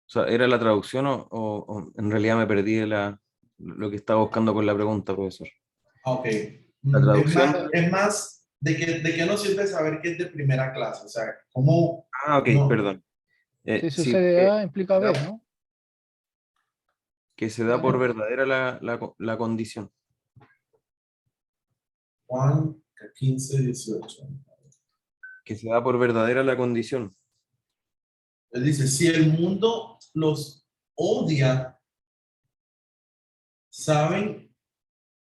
O sea, ¿era la traducción o en realidad me perdí de lo que estaba buscando con la pregunta, profesor? Ok. La traducción. Es más de qué nos sirve saber que es de primera clase. O sea, ¿cómo Ah, ok, no? perdón. Si Sí, sucede A, implica B, ¿no? que se da por verdadera la condición. Juan 15:18. Que se da por verdadera la condición. Él dice, si el mundo los odia, saben,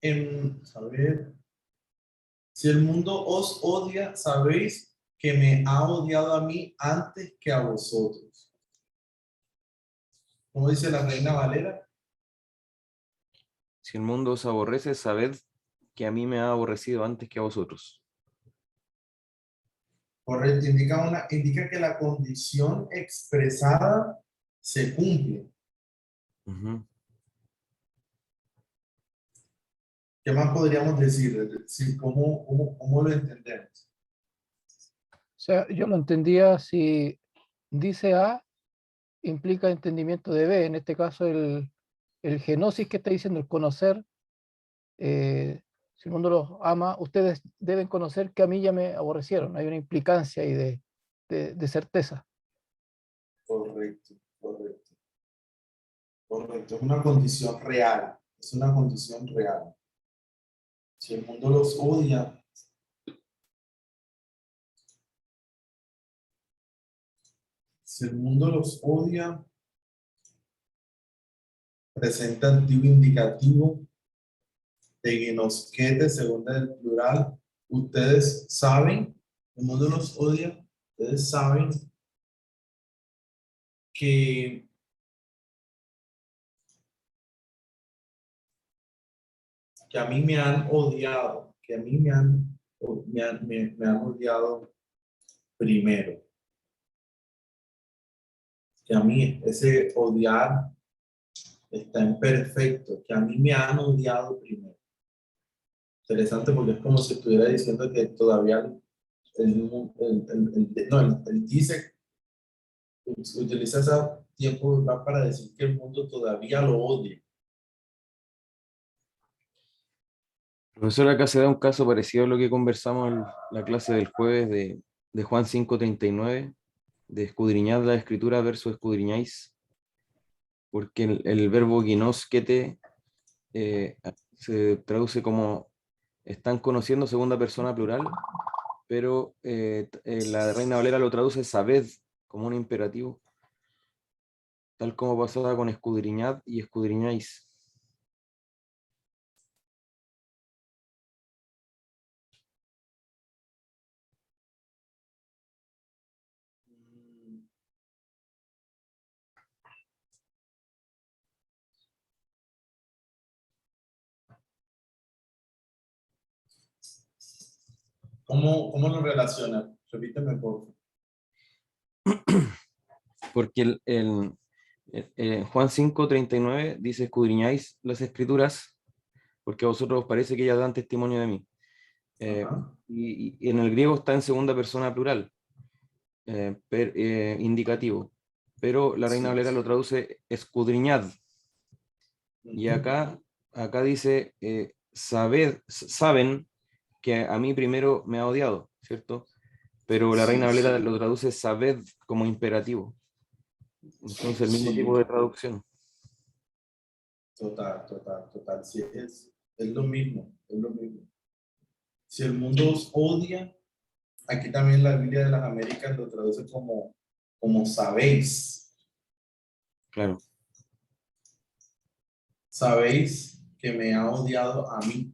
a ver, si el mundo os odia, sabéis que me ha odiado a mí antes que a vosotros. Como dice la Reina Valera, Si el mundo os aborrece, sabed que a mí me ha aborrecido antes que a vosotros. correcto, indica que la condición expresada se cumple. Ujú. ¿Qué más podríamos decir? Es decir, ¿cómo lo entendemos? O sea, yo lo entendía si dice A, implica entendimiento de B. En este caso, el genosis que está diciendo, el conocer, si el mundo los ama, ustedes deben conocer que a mí ya me aborrecieron. Hay una implicancia ahí de certeza. Correcto, correcto, correcto. Es una condición real. Es una condición real. Si el mundo los odia, si el mundo los odia, presenta antiguo indicativo de genosquete, segunda del plural. Ustedes saben, el mundo los odia, ustedes saben que a mí me han odiado, que a mí me han me han odiado primero. Que a mí ese odiar está imperfecto, que a mí me han odiado primero. Interesante porque es como si estuviera diciendo que todavía él dice, utiliza ese tiempo ¿verdad? Para decir que el mundo todavía lo odia. Profesor, acá se da un caso parecido a lo que conversamos en la clase del jueves de Juan 5:39, de escudriñad la escritura versus escudriñáis, porque el verbo ginosquete se traduce como están conociendo segunda persona plural, pero la Reina Valera lo traduce sabed como un imperativo, tal como pasaba con escudriñad y escudriñáis. ¿Cómo lo relaciona? Repíteme, por favor. Porque Juan 5:39 dice escudriñáis las escrituras porque a vosotros os parece que ellas dan testimonio de mí. Y en el griego está en segunda persona plural, indicativo, pero la Reina Valera lo traduce escudriñad. Y acá dice, saben que a mí primero me ha odiado, ¿cierto? Pero la Reina Valera lo traduce sabed como imperativo. Entonces el mismo tipo de traducción. Total. Sí, es lo mismo, es lo mismo. Si el mundo os odia, aquí también la Biblia de las Américas lo traduce como sabéis. Claro. Sabéis que me ha odiado a mí.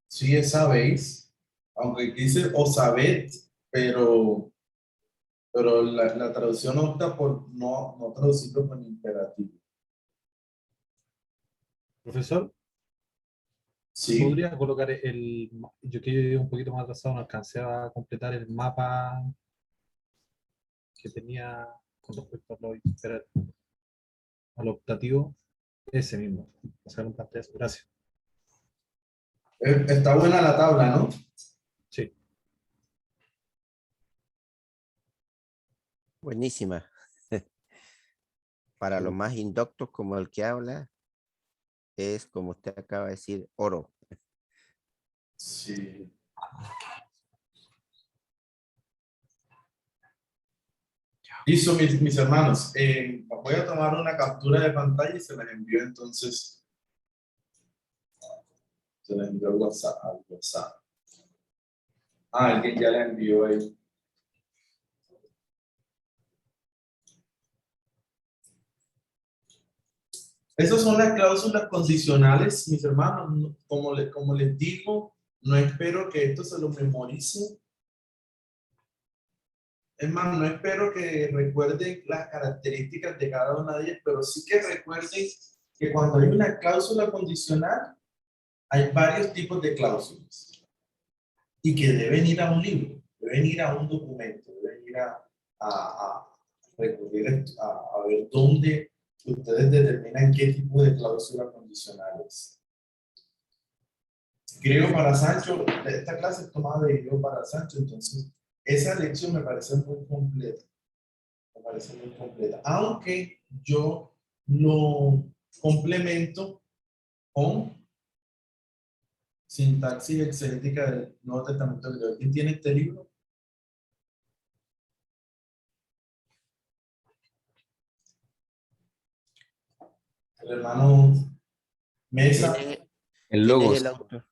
Sí, es sabéis, aunque dice o sabed, pero la traducción opta por no traducirlo con imperativo. Profesor, Sí. ¿podría colocar yo que llegué un poquito más atrasado, no alcancé a completar el mapa que tenía con respecto al optativo? Ese mismo. Pasar un pantalla. Gracias. Está buena la tabla, ¿no? Sí. Buenísima. Para los más indoctos como el que habla, es como usted acaba de decir, oro. Sí. Listo, mis hermanos. Voy a tomar una captura de pantalla y se las envío entonces. Se las envío al WhatsApp. Alguien ya la envió ahí. Esas son las cláusulas condicionales, mis hermanos. Como les digo, no espero que esto se lo memoricen. Es más, no espero que recuerden las características de cada una de ellas, pero sí que recuerden que cuando hay una cláusula condicional, hay varios tipos de cláusulas y que deben ir a un libro, deben ir a un documento, deben ir a recurrir a ver dónde ustedes determinan qué tipo de cláusula condicional es. Griego para Sancho, esta clase es tomada de griego para Sancho, entonces esa lección me parece muy completa. Aunque yo lo complemento con sintaxis exegética del Nuevo Testamento griego. ¿Quién tiene este libro? El hermano Mesa. El ¿Quién es logos. el autor?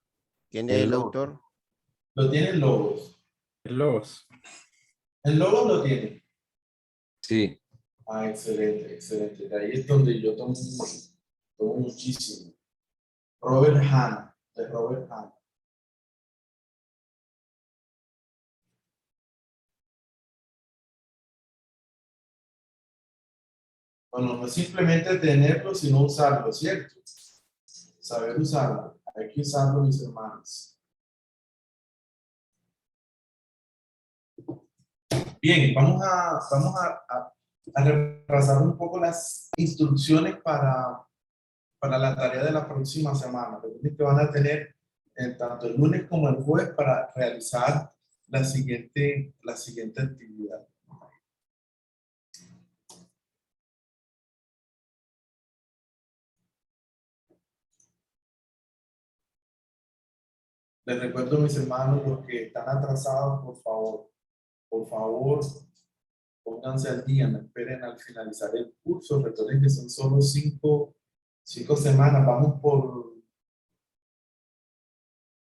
¿Quién es el autor? Lo tiene el Logos. El Logos. El Logos lo tiene. Sí. Ah, excelente. De ahí es donde yo tomo muchísimo. Robert Hahn, de Robert Hahn. Bueno, no es simplemente tenerlo, sino usarlo, ¿cierto? Saber usarlo. Hay que usarlo, mis hermanos. Bien, a repasar un poco las instrucciones para la tarea de la próxima semana. Recuerden que van a tener tanto el lunes como el jueves para realizar la siguiente actividad. Les recuerdo, mis hermanos, los que están atrasados, por favor, pónganse al día, no esperen al finalizar el curso. Recuerden que son solo 5 semanas, vamos por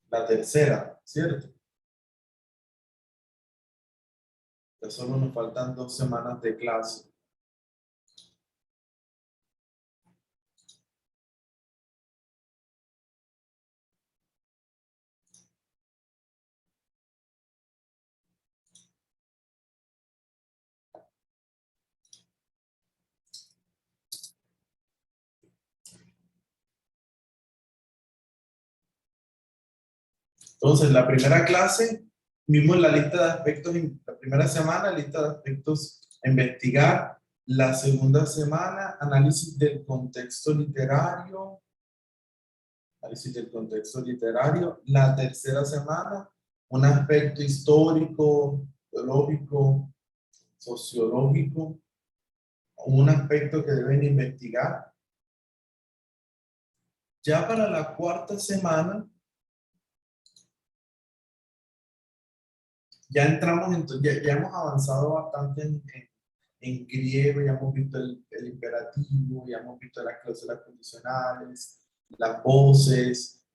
la tercera, ¿cierto? Ya solo nos faltan 2 semanas de clase. Entonces, la primera clase, vimos la lista de aspectos, la primera semana, lista de aspectos a investigar. La segunda semana, análisis del contexto literario. Análisis del contexto literario. La tercera semana, un aspecto histórico, teológico, sociológico, un aspecto que deben investigar. Ya para la cuarta semana, ya entramos, ya hemos avanzado bastante en griego, ya hemos visto el imperativo, ya hemos visto las cláusulas condicionales, las voces,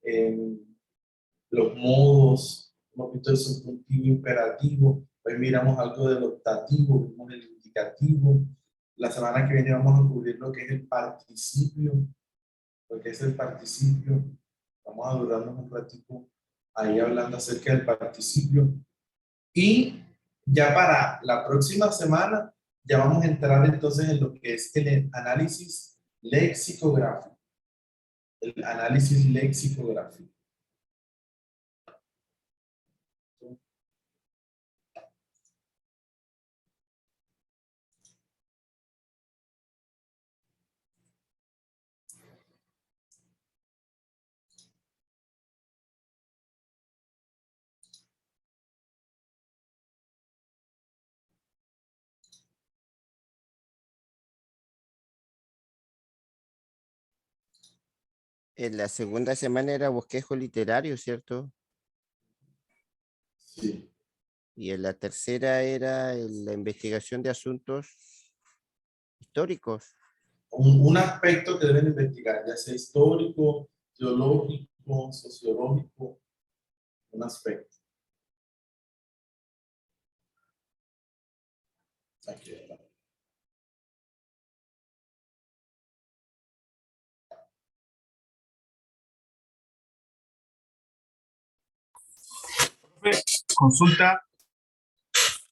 los modos, hemos visto el subjuntivo imperativo, hoy miramos algo del optativo, vimos el indicativo. La semana que viene vamos a cubrir lo que es el participio, lo que es el participio. Vamos a durarnos un ratito ahí hablando acerca del participio. Y ya para la próxima semana, ya vamos a entrar entonces en lo que es el análisis lexicográfico. El análisis lexicográfico. En la segunda semana era bosquejo literario, ¿cierto? Sí. Y en la tercera era la investigación de asuntos históricos. Un aspecto que deben investigar, ya sea histórico, teológico, sociológico, un aspecto. Aquí está. Consulta.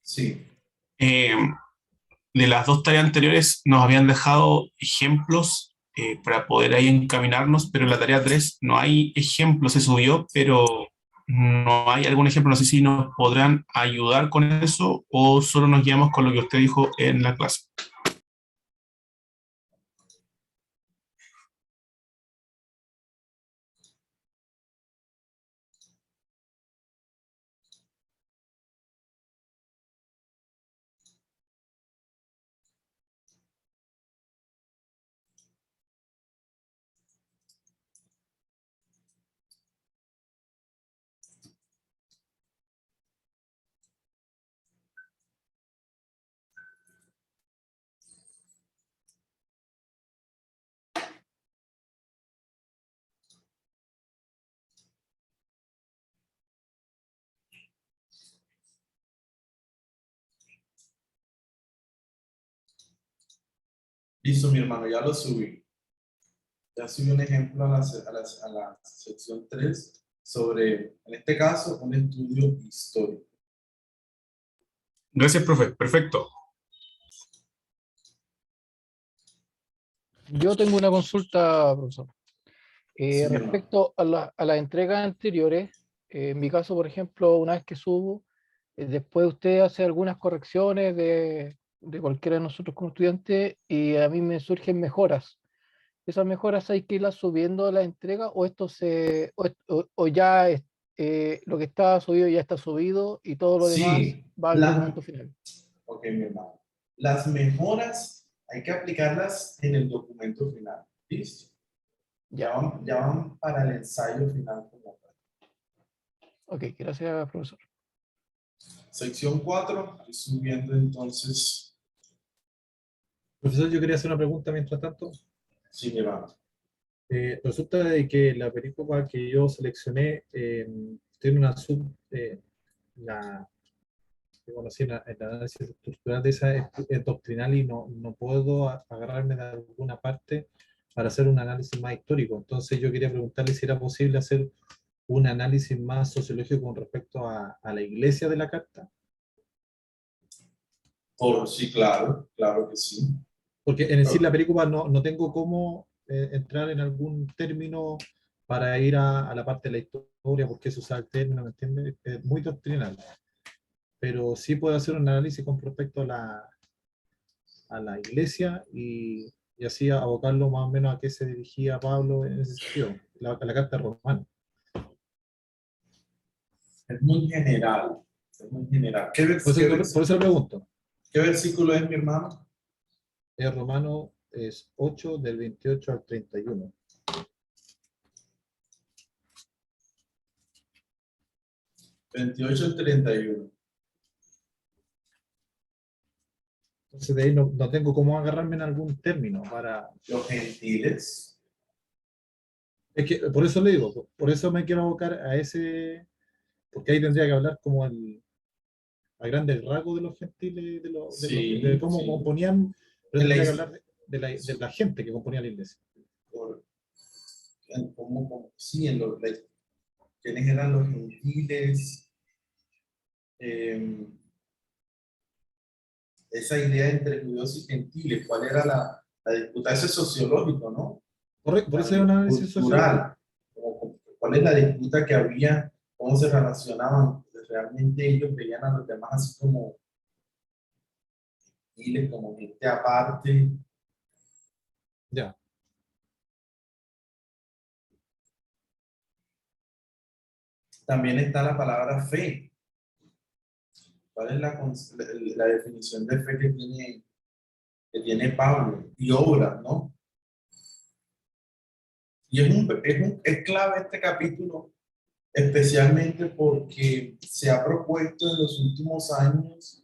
Sí. De las 2 tareas anteriores nos habían dejado ejemplos para poder ahí encaminarnos, pero en la tarea 3 no hay ejemplos, se subió, pero no hay algún ejemplo. No sé si nos podrán ayudar con eso o solo nos guiamos con lo que usted dijo en la clase. Listo, mi hermano, ya lo subí. Ya subí un ejemplo a la sección 3 sobre, en este caso, un estudio histórico. Gracias, profe. Perfecto. Yo tengo una consulta, profesor. Sí, hermano. Respecto a las entregas anteriores, en mi caso, por ejemplo, una vez que subo, Después usted hace algunas correcciones de cualquiera de nosotros como estudiante y a mí me surgen mejoras. ¿Esas mejoras hay que irlas subiendo a la entrega o esto o ya lo que está subido ya está subido y todo lo demás Sí, va al documento final? ok, mi hermano. Las mejoras hay que aplicarlas en el documento final. ¿Listo? Ya van para el ensayo final como tal. Ok, gracias, profesor. Sección 4, estoy subiendo entonces. Profesor, yo quería hacer una pregunta mientras tanto. Sí, mi hermano. Resulta de que la película que yo seleccioné tiene una que conocí en el análisis estructural de esa es doctrinal y no puedo agarrarme de alguna parte para hacer un análisis más histórico. Entonces yo quería preguntarle si era posible hacer un análisis más sociológico con respecto a la iglesia de la carta. Sí, claro, claro que sí. Porque en sí la película no tengo cómo entrar en algún término para ir a la parte de la historia, por qué se usa el término, ¿me entiendes? Es muy doctrinal. Pero sí puedo hacer un análisis con respecto a la iglesia y así abocarlo más o menos a qué se dirigía Pablo en ese sentido, a la carta romana. Es muy general. Es muy general. Por eso le pregunto. ¿Qué versículo es, mi hermano? El romano es 8 del 28 al 31. ¿28 al 31? Entonces de ahí no tengo cómo agarrarme en algún término para... Los gentiles. Es que, por eso le digo, por eso me quiero abocar a ese, porque ahí tendría que hablar como a grandes rasgos de los gentiles, de cómo Sí. componían, pero En la tendría que is- hablar de la gente que componía la iglesia. Sí, quiénes eran los gentiles. Esa idea entre judíos y gentiles, ¿cuál era la disputa? Eso es sociológico, ¿no? Por eso es un análisis sociológico. Cultural. ¿Cuál es la disputa que había? ¿Cómo se relacionaban? Realmente ellos veían a los demás así como gentiles, como gente aparte. Ya. También está la palabra fe. ¿Cuál es la definición de fe que tiene Pablo? Y obra, ¿no? Y es clave este capítulo, especialmente porque se ha propuesto en los últimos años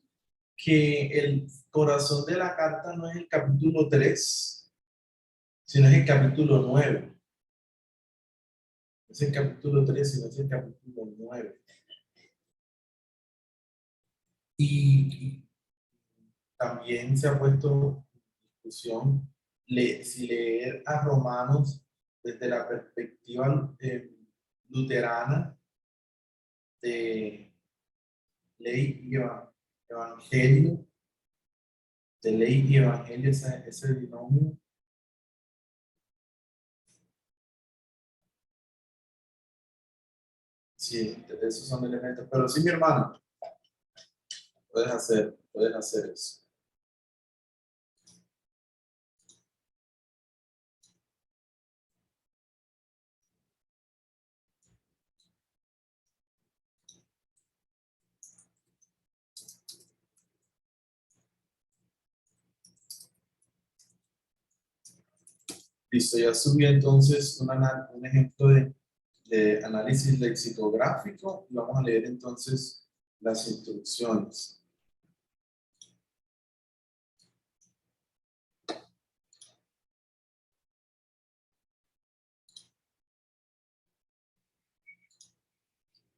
que el corazón de la carta no es el capítulo 3, sino es el capítulo 9. Es el capítulo 3, sino es el capítulo 9. Y también se ha puesto en discusión si leer a Romanos desde la perspectiva luterana de ley y evangelio, de ley y evangelio, ese binomio. Sí, esos son elementos. Pero sí, mi hermano, puedes hacer eso. Listo, ya subí entonces un ejemplo de análisis lexicográfico y vamos a leer entonces las instrucciones.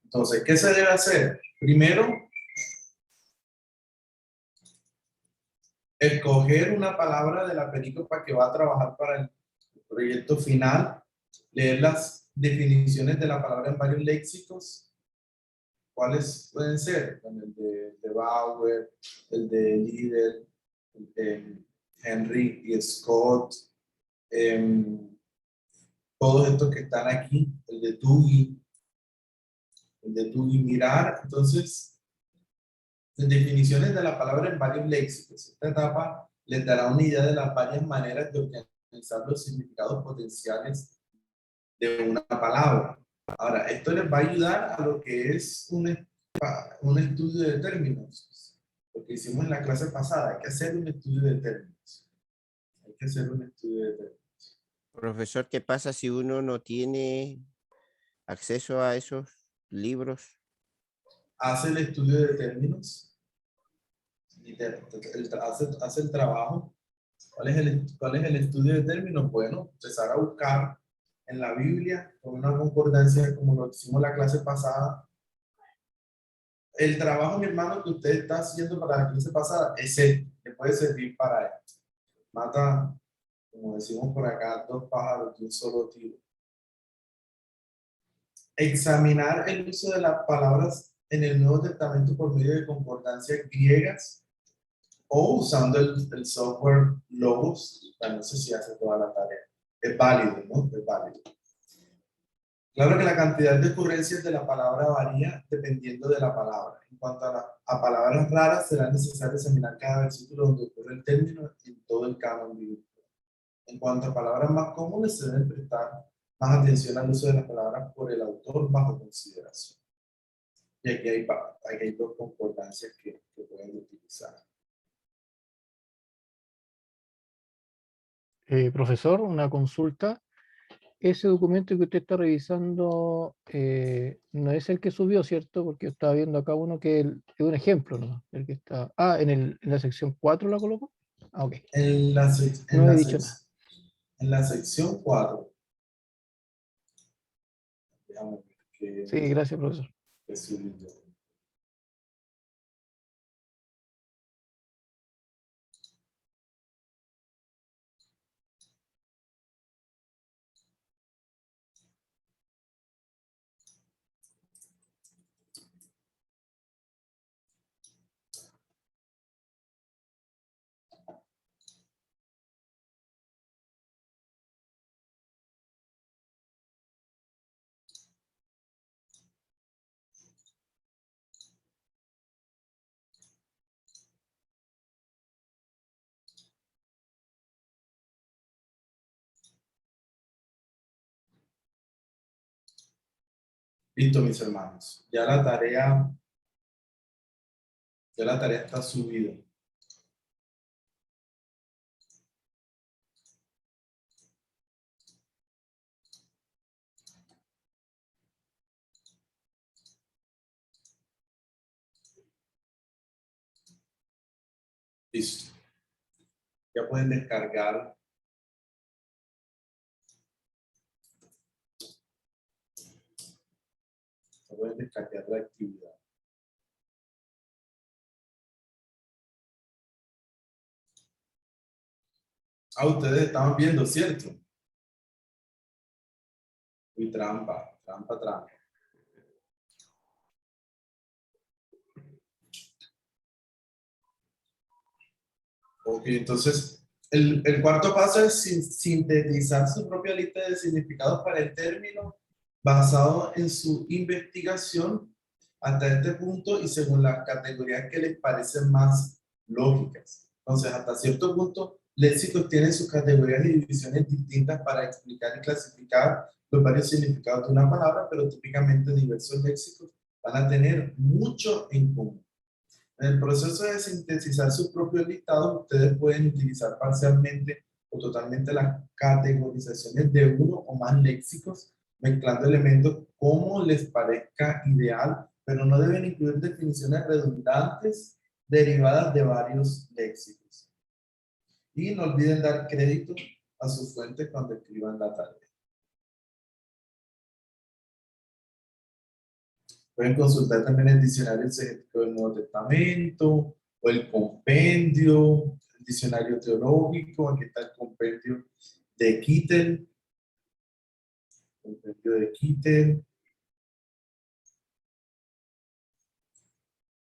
Entonces, ¿qué se debe hacer? Primero, escoger una palabra de la perícopa que va a trabajar para el proyecto final, leer las definiciones de la palabra en varios léxicos. ¿Cuáles pueden ser? Bueno, el de Bauer, el de Liddell, el de Henry y Scott, todos estos que están aquí, el de Tuggy, mirar. Entonces, definiciones de la palabra en varios léxicos. Esta etapa les dará una idea de las varias maneras de organizar los significados potenciales de una palabra. Ahora, esto les va a ayudar a lo que es un estudio de términos. Lo que hicimos en la clase pasada, hay que hacer un estudio de términos. Hay que hacer un estudio de términos. Profesor, ¿qué pasa si uno no tiene acceso a esos libros? Hace el estudio de términos, hace el trabajo. ¿Cuál es el estudio de términos? Bueno, empezar a buscar en la Biblia con una concordancia como lo hicimos la clase pasada. El trabajo, mi hermano, que usted está haciendo para la clase pasada, ese le puede servir para esto. Mata, como decimos por acá, 2 pájaros de un solo tiro. Examinar el uso de las palabras en el Nuevo Testamento por medio de concordancias griegas o usando el software Logos. No sé si hace toda la tarea. Es válido, ¿no? Es válido. Claro que la cantidad de ocurrencias de la palabra varía dependiendo de la palabra. En cuanto a palabras raras, será necesario examinar cada versículo donde ocurre el término en todo el canon bíblico. En cuanto a palabras más comunes, se debe prestar más atención al uso de las palabras por el autor bajo consideración. Y aquí hay 2 concordancias que pueden utilizar. Profesor, una consulta. Ese documento que usted está revisando no es el que subió, ¿cierto? Porque yo estaba viendo acá uno que es un ejemplo, ¿no? El que está... Ah, en la sección 4 la coloco. Ah, ok. No he dicho nada. En la sección 4. Sí, gracias, profesor. Listo, mis hermanos. Ya la tarea está subida. Listo. Ya pueden descargar. Ya pueden descargar la actividad. Ah, ustedes estaban viendo, ¿cierto? Uy, trampa. Ok, entonces, el cuarto paso es sintetizar su propia lista de significados para el término basado en su investigación hasta este punto y según las categorías que les parecen más lógicas. Entonces, hasta cierto punto, léxicos tienen sus categorías y divisiones distintas para explicar y clasificar los varios significados de una palabra, pero típicamente diversos léxicos van a tener mucho en común. En el proceso de sintetizar sus propios listados, ustedes pueden utilizar parcialmente o totalmente las categorizaciones de uno o más léxicos, mezclando elementos como les parezca ideal, pero no deben incluir definiciones redundantes derivadas de varios léxicos. Y no olviden dar crédito a sus fuentes cuando escriban la tarea. Pueden consultar también el diccionario exegético del Nuevo Testamento o el compendio, el diccionario teológico. Aquí está el compendio de Kittel.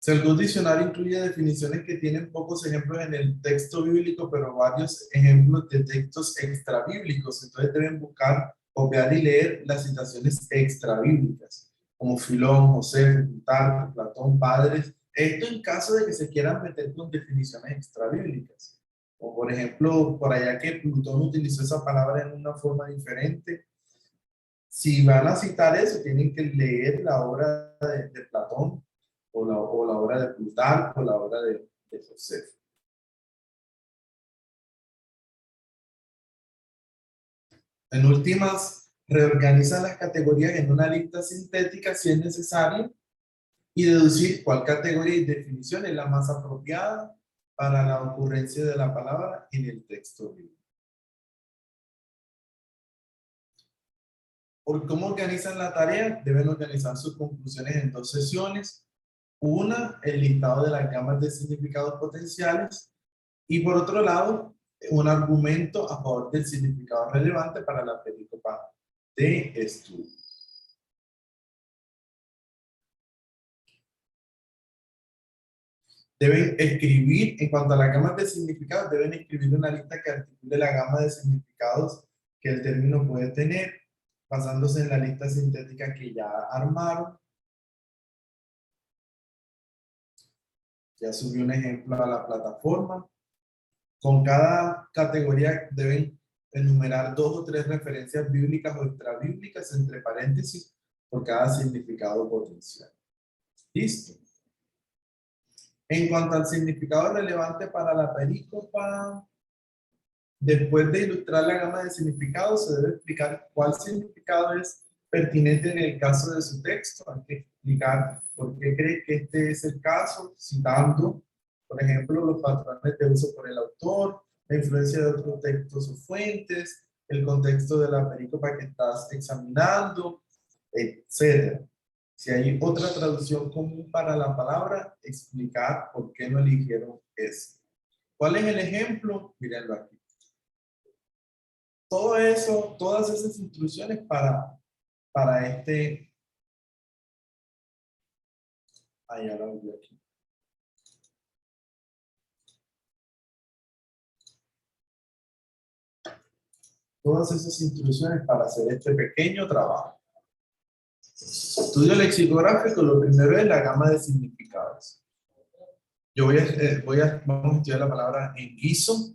El diccionario incluye definiciones que tienen pocos ejemplos en el texto bíblico, pero varios ejemplos de textos extrabíblicos. Entonces deben buscar, copiar y leer las citaciones extrabíblicas, como Filón, José, Plutarco, Platón, padres Esto en caso de que se quieran meter con definiciones extrabíblicas. O por ejemplo, por allá que Plutón utilizó esa palabra en una forma diferente. Si van a citar eso, tienen que leer la obra de Platón o la obra de Plutarco o la obra de Josefo. En últimas, reorganizan las categorías en una lista sintética si es necesario y deducir cuál categoría y definición es la más apropiada para la ocurrencia de la palabra en el texto bíblico. ¿Por cómo organizan la tarea? Deben organizar sus conclusiones en 2 sesiones. Una, el listado de las gamas de significados potenciales. Y por otro lado, un argumento a favor del significado relevante para la perícopa de estudio. Deben escribir, en cuanto a las gamas de significados, deben escribir una lista que articule la gama de significados que el término puede tener, basándose en la lista sintética que ya armaron. Ya subí un ejemplo a la plataforma. Con cada categoría deben enumerar 2 o 3 referencias bíblicas o extrabíblicas entre paréntesis por cada significado potencial. Listo. En cuanto al significado relevante para la perícopa, después de ilustrar la gama de significados, se debe explicar cuál significado es pertinente en el caso de su texto. Hay que explicar por qué cree que este es el caso, citando, por ejemplo, los patrones de uso por el autor, la influencia de otros textos o fuentes, el contexto de la perícopa que estás examinando, etc. Si hay otra traducción común para la palabra, explicar por qué no eligieron eso. ¿Cuál es el ejemplo? Mírenlo aquí. Todo eso, todas esas instrucciones para este. Ahí ahora voy aquí. Todas esas instrucciones para hacer este pequeño trabajo. Estudio lexicográfico, lo primero es la gama de significados. Yo vamos a estudiar la palabra en guiso.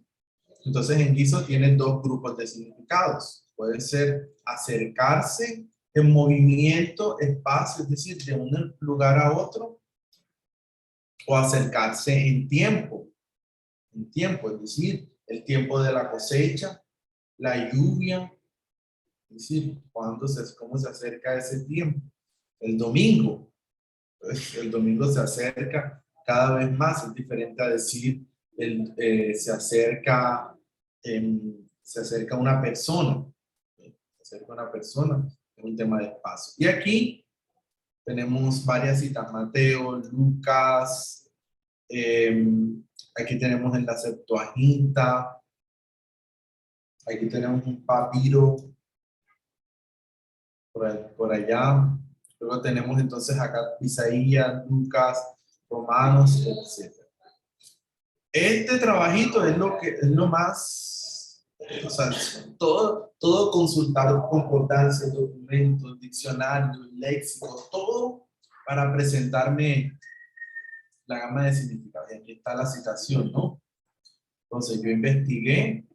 Entonces, en guiso tiene 2 grupos de significados. Puede ser acercarse en movimiento, espacio, es decir, de un lugar a otro, o acercarse en tiempo, es decir, el tiempo de la cosecha, la lluvia, es decir, cómo se acerca ese tiempo. El domingo, pues, el domingo se acerca cada vez más, es diferente a decir se acerca una persona, es un tema de espacio. Y aquí tenemos varias citas, Mateo, Lucas, aquí tenemos en la Septuaginta, aquí tenemos un papiro por allá, luego tenemos entonces acá Isaías, Lucas, Romanos, etc. Este trabajito es lo más, o sea, todo consultar concordancias, documentos, diccionarios, léxicos, todo para presentarme la gama de significados. Y aquí está la citación, ¿no? Entonces yo investigué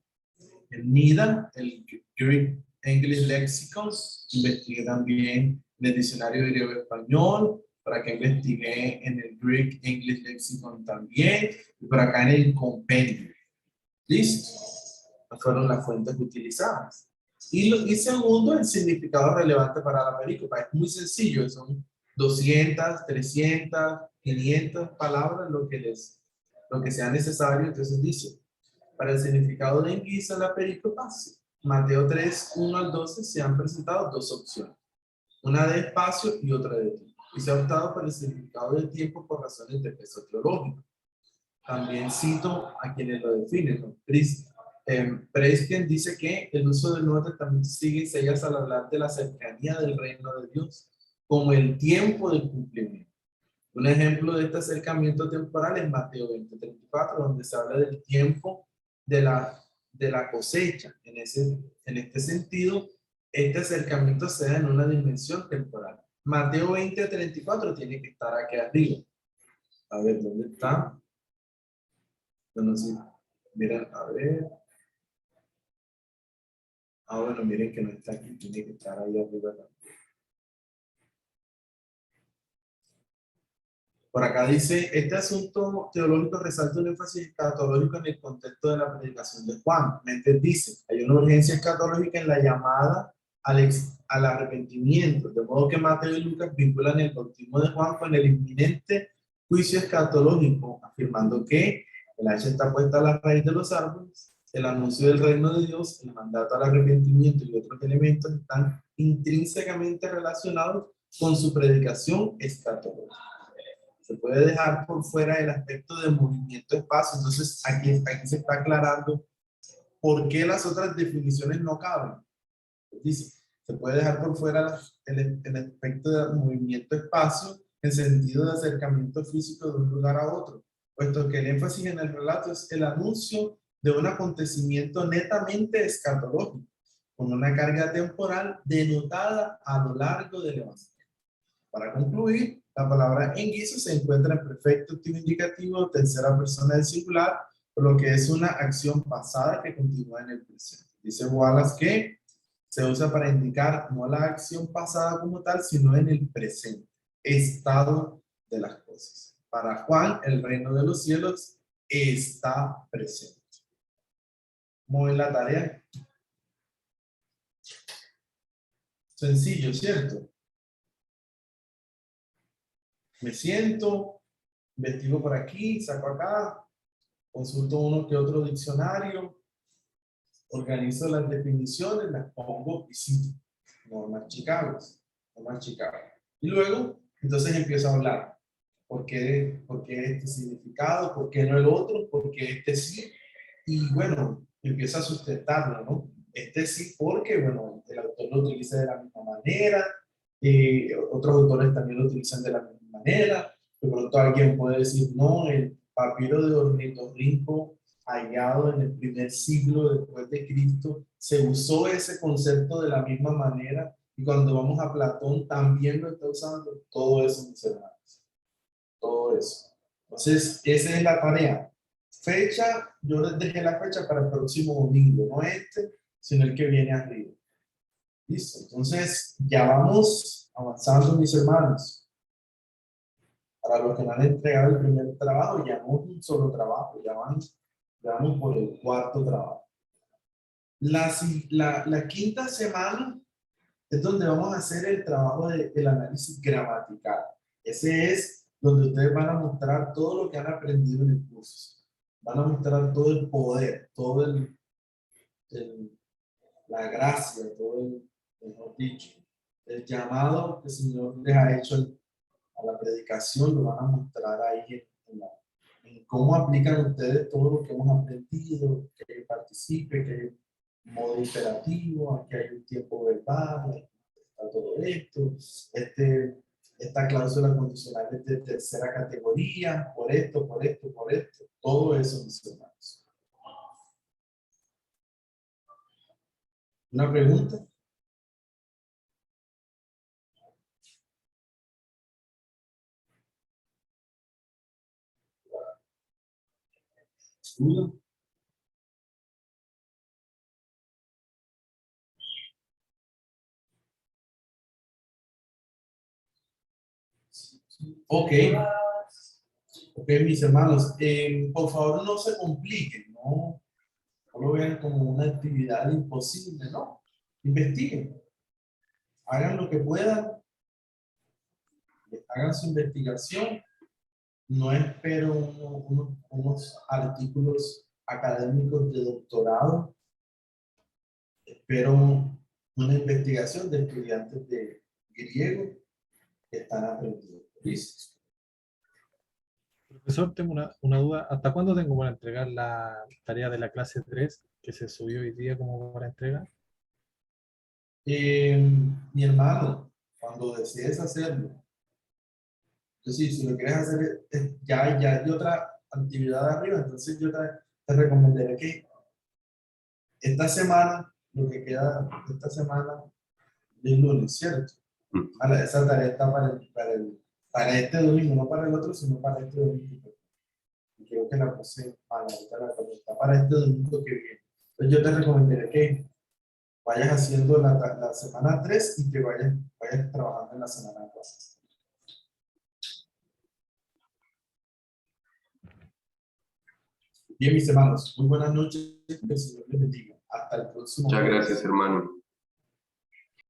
el NIDA, el Greek English Lexicon, investigué también en el diccionario griego-español, por acá investigué en el Greek English Lexicon también, y por acá en el compendio. ¿Listo? Estas fueron las fuentes utilizadas. Y segundo, el significado relevante para la perícopa. Es muy sencillo, son 200, 300, 500 palabras, lo que sea necesario. Entonces dice, para el significado de enguisa la perícopa, Mateo 3, 1 al 12, se han presentado 2 opciones. Una de espacio y otra de tiempo. Y se ha optado por el significado del tiempo por razones de peso teológico. También cito a quienes lo definen, ¿no? Preston dice que el uso del Nuevo Testamento sigue y sellas al hablar de la cercanía del reino de Dios como el tiempo del cumplimiento. Un ejemplo de este acercamiento temporal es Mateo 20:34, donde se habla del tiempo de la cosecha. En este sentido, este acercamiento se da en una dimensión temporal. Mateo 20:34 tiene que estar aquí arriba. A ver, ¿dónde está? Bueno, sí. Miren, a ver. Ah, bueno, miren que no está aquí, tiene que estar ahí arriba también. Por acá dice, este asunto teológico resalta un énfasis escatológico en el contexto de la predicación de Juan. Méndez dice, hay una urgencia escatológica en la llamada al arrepentimiento, de modo que Mateo y Lucas vinculan el bautismo de Juan con el inminente juicio escatológico, afirmando que el hacha está puesta a la raíz de los árboles, el anuncio del reino de Dios, el mandato al arrepentimiento y otros elementos están intrínsecamente relacionados con su predicación escatológica. Se puede dejar por fuera el aspecto de movimiento-espacio. Entonces, aquí se está aclarando por qué las otras definiciones no caben. Dice, se puede dejar por fuera el aspecto de movimiento-espacio en sentido de acercamiento físico de un lugar a otro, puesto que el énfasis en el relato es el anuncio de un acontecimiento netamente escatológico, con una carga temporal denotada a lo largo del evangelio. Para concluir, la palabra en guiso se encuentra en perfecto activo indicativo, tercera persona del singular, por lo que es una acción pasada que continúa en el presente. Dice Wallace que se usa para indicar no la acción pasada como tal, sino en el presente, estado de las cosas. Para Juan, el reino de los cielos está presente. Muy la tarea. Sencillo, ¿cierto? Me siento, investigo por aquí, saco acá, consulto uno que otro diccionario, organizo las definiciones, las pongo y cito. Normas Chicago. Y luego, entonces empiezo a hablar. ¿Por qué este significado? ¿Por qué no el otro? ¿Por qué este sí? Y bueno, empiezo a sustentarlo, ¿no? Este sí porque, bueno, el autor lo utiliza de la misma manera, otros autores también lo utilizan de la misma manera. De pronto alguien puede decir, no, el papiro de ornitorrinco hallado en el primer siglo después de Cristo, se usó ese concepto de la misma manera, y cuando vamos a Platón también lo está usando. Todo eso, mis hermanos, todo eso. Entonces, esa es la tarea. Fecha, yo les dejé la fecha para el próximo domingo, no este, sino el que viene arriba. Listo, entonces ya vamos avanzando, mis hermanos. Para los que no han entregado el primer trabajo, ya no es un solo trabajo, ya vamos por el cuarto trabajo. La quinta semana es donde vamos a hacer el trabajo del análisis gramatical. Ese es donde ustedes van a mostrar todo lo que han aprendido en el curso. Van a mostrar todo el poder, todo la gracia, todo mejor dicho, el llamado que el Señor les ha hecho a la predicación, lo van a mostrar ahí en cómo aplican ustedes todo lo que hemos aprendido, que participe, que hay un modo imperativo, aquí hay un tiempo verbal, está todo esto, esta cláusula condicional es de tercera categoría, por esto, todo eso, mis hermanos. ¿Una pregunta? ¿Duda? Ok, mis hermanos, por favor no se compliquen, no lo vean como una actividad imposible, ¿no? Investiguen, hagan lo que puedan, hagan su investigación, no espero unos artículos académicos de doctorado, espero una investigación de estudiantes de griego que están aprendiendo. ¿Listo? Profesor, tengo una duda. ¿Hasta cuándo tengo para entregar la tarea de la clase 3 que se subió hoy día como para entrega? Mi hermano, cuando desees hacerlo, entonces si lo quieres hacer, ya hay otra actividad arriba, entonces yo te recomendaría que esta semana, lo que queda esta semana, el lunes, ¿cierto? Esa tarea está para el para este domingo, no para el otro, sino para este domingo. Y creo que la puse mal, ahorita la está para este domingo que viene. Entonces yo te recomendaría que vayas haciendo la semana 3 y que vayas trabajando en la semana 4. Bien, mis hermanos, muy buenas noches, que el Señor les bendiga. Hasta el próximo. Muchas gracias, hermano.